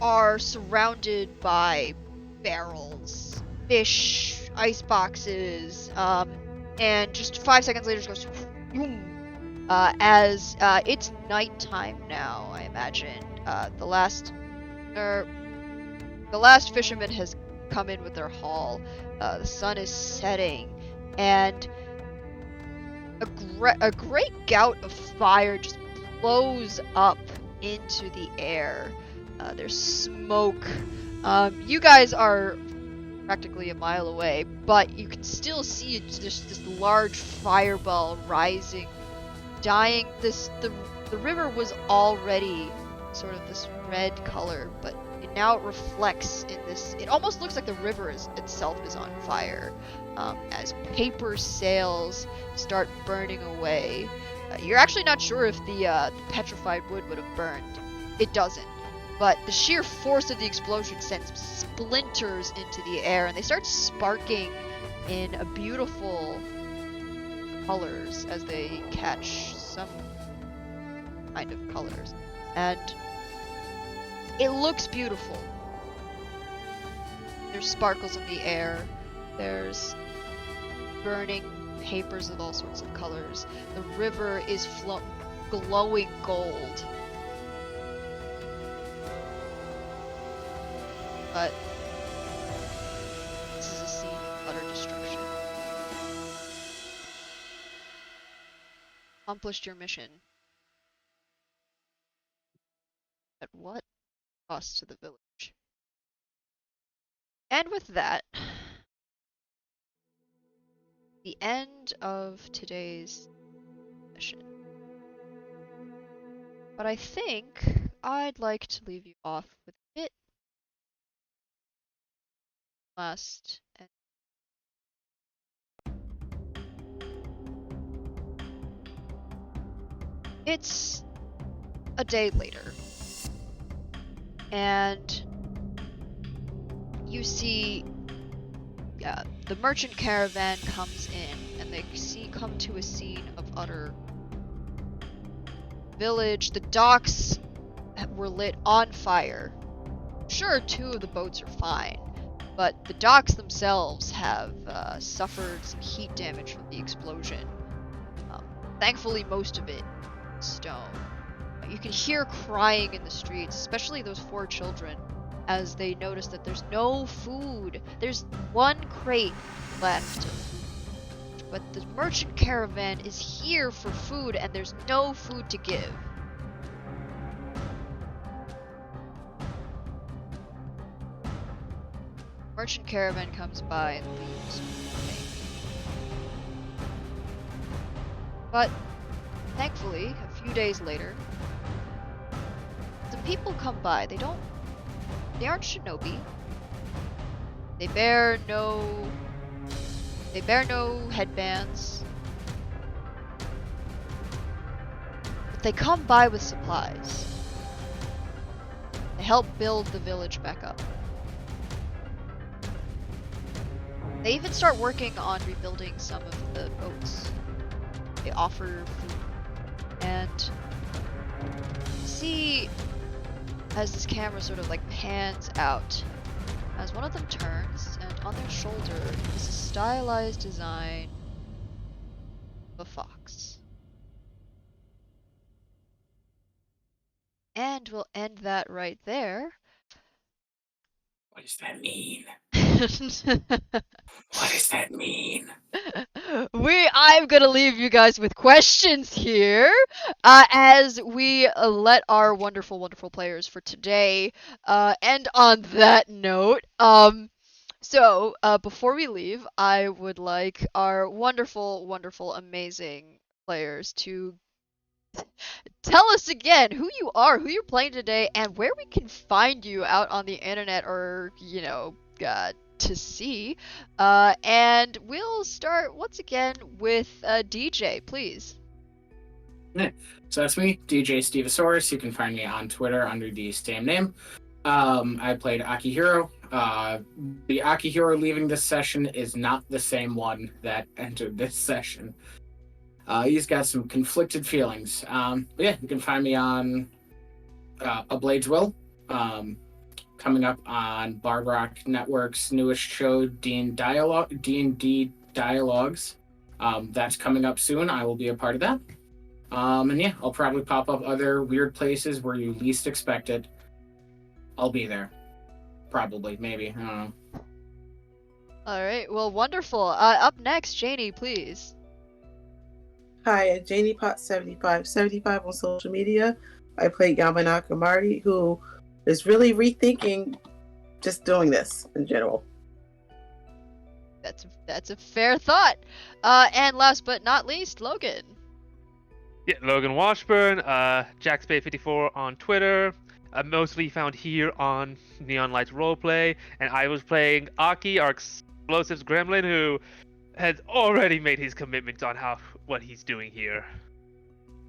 are surrounded by barrels, fish, ice boxes, and just 5 seconds later, it goes boom. As it's nighttime now, I imagine. The last fisherman has come in with their haul. The sun is setting, and a great gout of fire just blows up into the air. There's smoke. You guys are practically a mile away, but you can still see just this large fireball rising, dying. The river was already sort of this red color, but now it reflects in this. It almost looks like the river itself is on fire, as paper sails start burning away. You're actually not sure if the petrified wood would have burned. It doesn't. But the sheer force of the explosion sends splinters into the air, and they start sparking in a beautiful colors as they catch some kind of colors. And it looks beautiful. There's sparkles in the air. There's burning papers of all sorts of colors. The river is glowing gold. But this is a scene of utter destruction. Accomplished your mission. At what cost to the village? And with that, the end of today's session. But I think I'd like to leave you off with a bit last. It's a day later, and you see the merchant caravan comes in, and they come to a scene of utter village. The docks were lit on fire. Sure, 2 of the boats are fine, but the docks themselves have suffered some heat damage from the explosion. Thankfully, most of it is stone. You can hear crying in the streets, especially those 4 children, as they notice that there's no food. There's 1 crate left, but the merchant caravan is here for food, and there's no food to give. Merchant caravan comes by and leaves. But thankfully, a few days later, some people come by. They aren't shinobi. They bear no headbands. they come by with supplies. They help build the village back up. They even start working on rebuilding some of the boats. They offer food. And you see, as this camera sort of like pans out, as one of them turns, and on their shoulder is a stylized design of a fox. And we'll end that right there. What does that mean? What does that mean? I'm gonna leave you guys with questions here, as we let our wonderful, wonderful players for today end on that note. So before we leave, I would like our wonderful, wonderful, amazing players to tell us again who you are, who you're playing today, and where we can find you out on the internet, or to see. And we'll start once again with DJ, please. Yeah. So that's me, DJ Stevosaurus. You can find me on Twitter under the same name. I played Akihiro. The Akihiro leaving this session is not the same one that entered this session. He's got some conflicted feelings. But yeah, you can find me on A Blade's Will, coming up on Barbrock Network's newest show, D&D Dialogues. That's coming up soon. I will be a part of that. And yeah, I'll probably pop up other weird places where you least expect it. I'll be there. Probably, maybe. I don't know. Alright, well, wonderful. Up next, Janie, please. Hi, Janie Pot 75 on social media. I play Yamanaka Marty, who is really rethinking just doing this in general. That's a fair thought. And last but not least, Logan. Yeah, Logan Washburn, JackSpade54 on Twitter, mostly found here on Neon Lights Roleplay, and I was playing Aki, our explosives gremlin, who has already made his commitment on what he's doing here.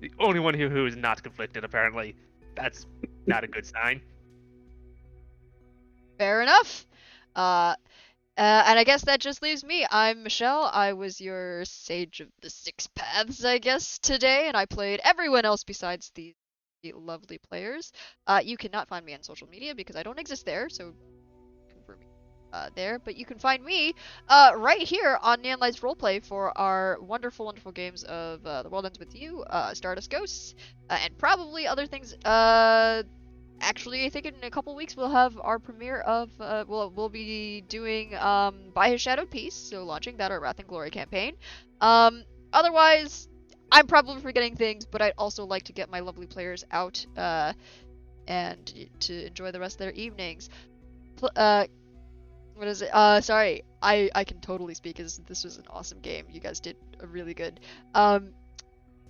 The only one here who is not conflicted, apparently. That's not a good sign. Fair enough. And I guess that just leaves me. I'm Michelle. I was your Sage of the Six Paths, I guess, today, and I played everyone else besides the lovely players. You cannot find me on social media because I don't exist there, so confirm me there. But you can find me right here on Neon Lights Roleplay for our wonderful, wonderful games of The World Ends With You, Stardust Ghosts, and probably other things. Actually, I think in a couple weeks we'll have our premiere of, we'll be doing By His Shadowed Peace, so launching that, our Wrath and Glory campaign. Otherwise, I'm probably forgetting things, but I'd also like to get my lovely players out and to enjoy the rest of their evenings. What is it? Sorry, I can totally speak, because this was an awesome game. You guys did a really good.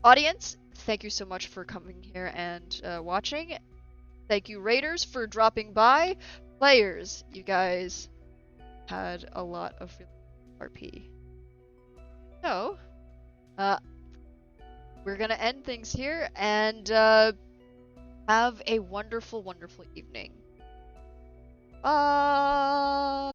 Audience, thank you so much for coming here and watching. Thank you, Raiders, for dropping by. Players, you guys had a lot of RP. So, we're gonna end things here and have a wonderful, wonderful evening. Bye!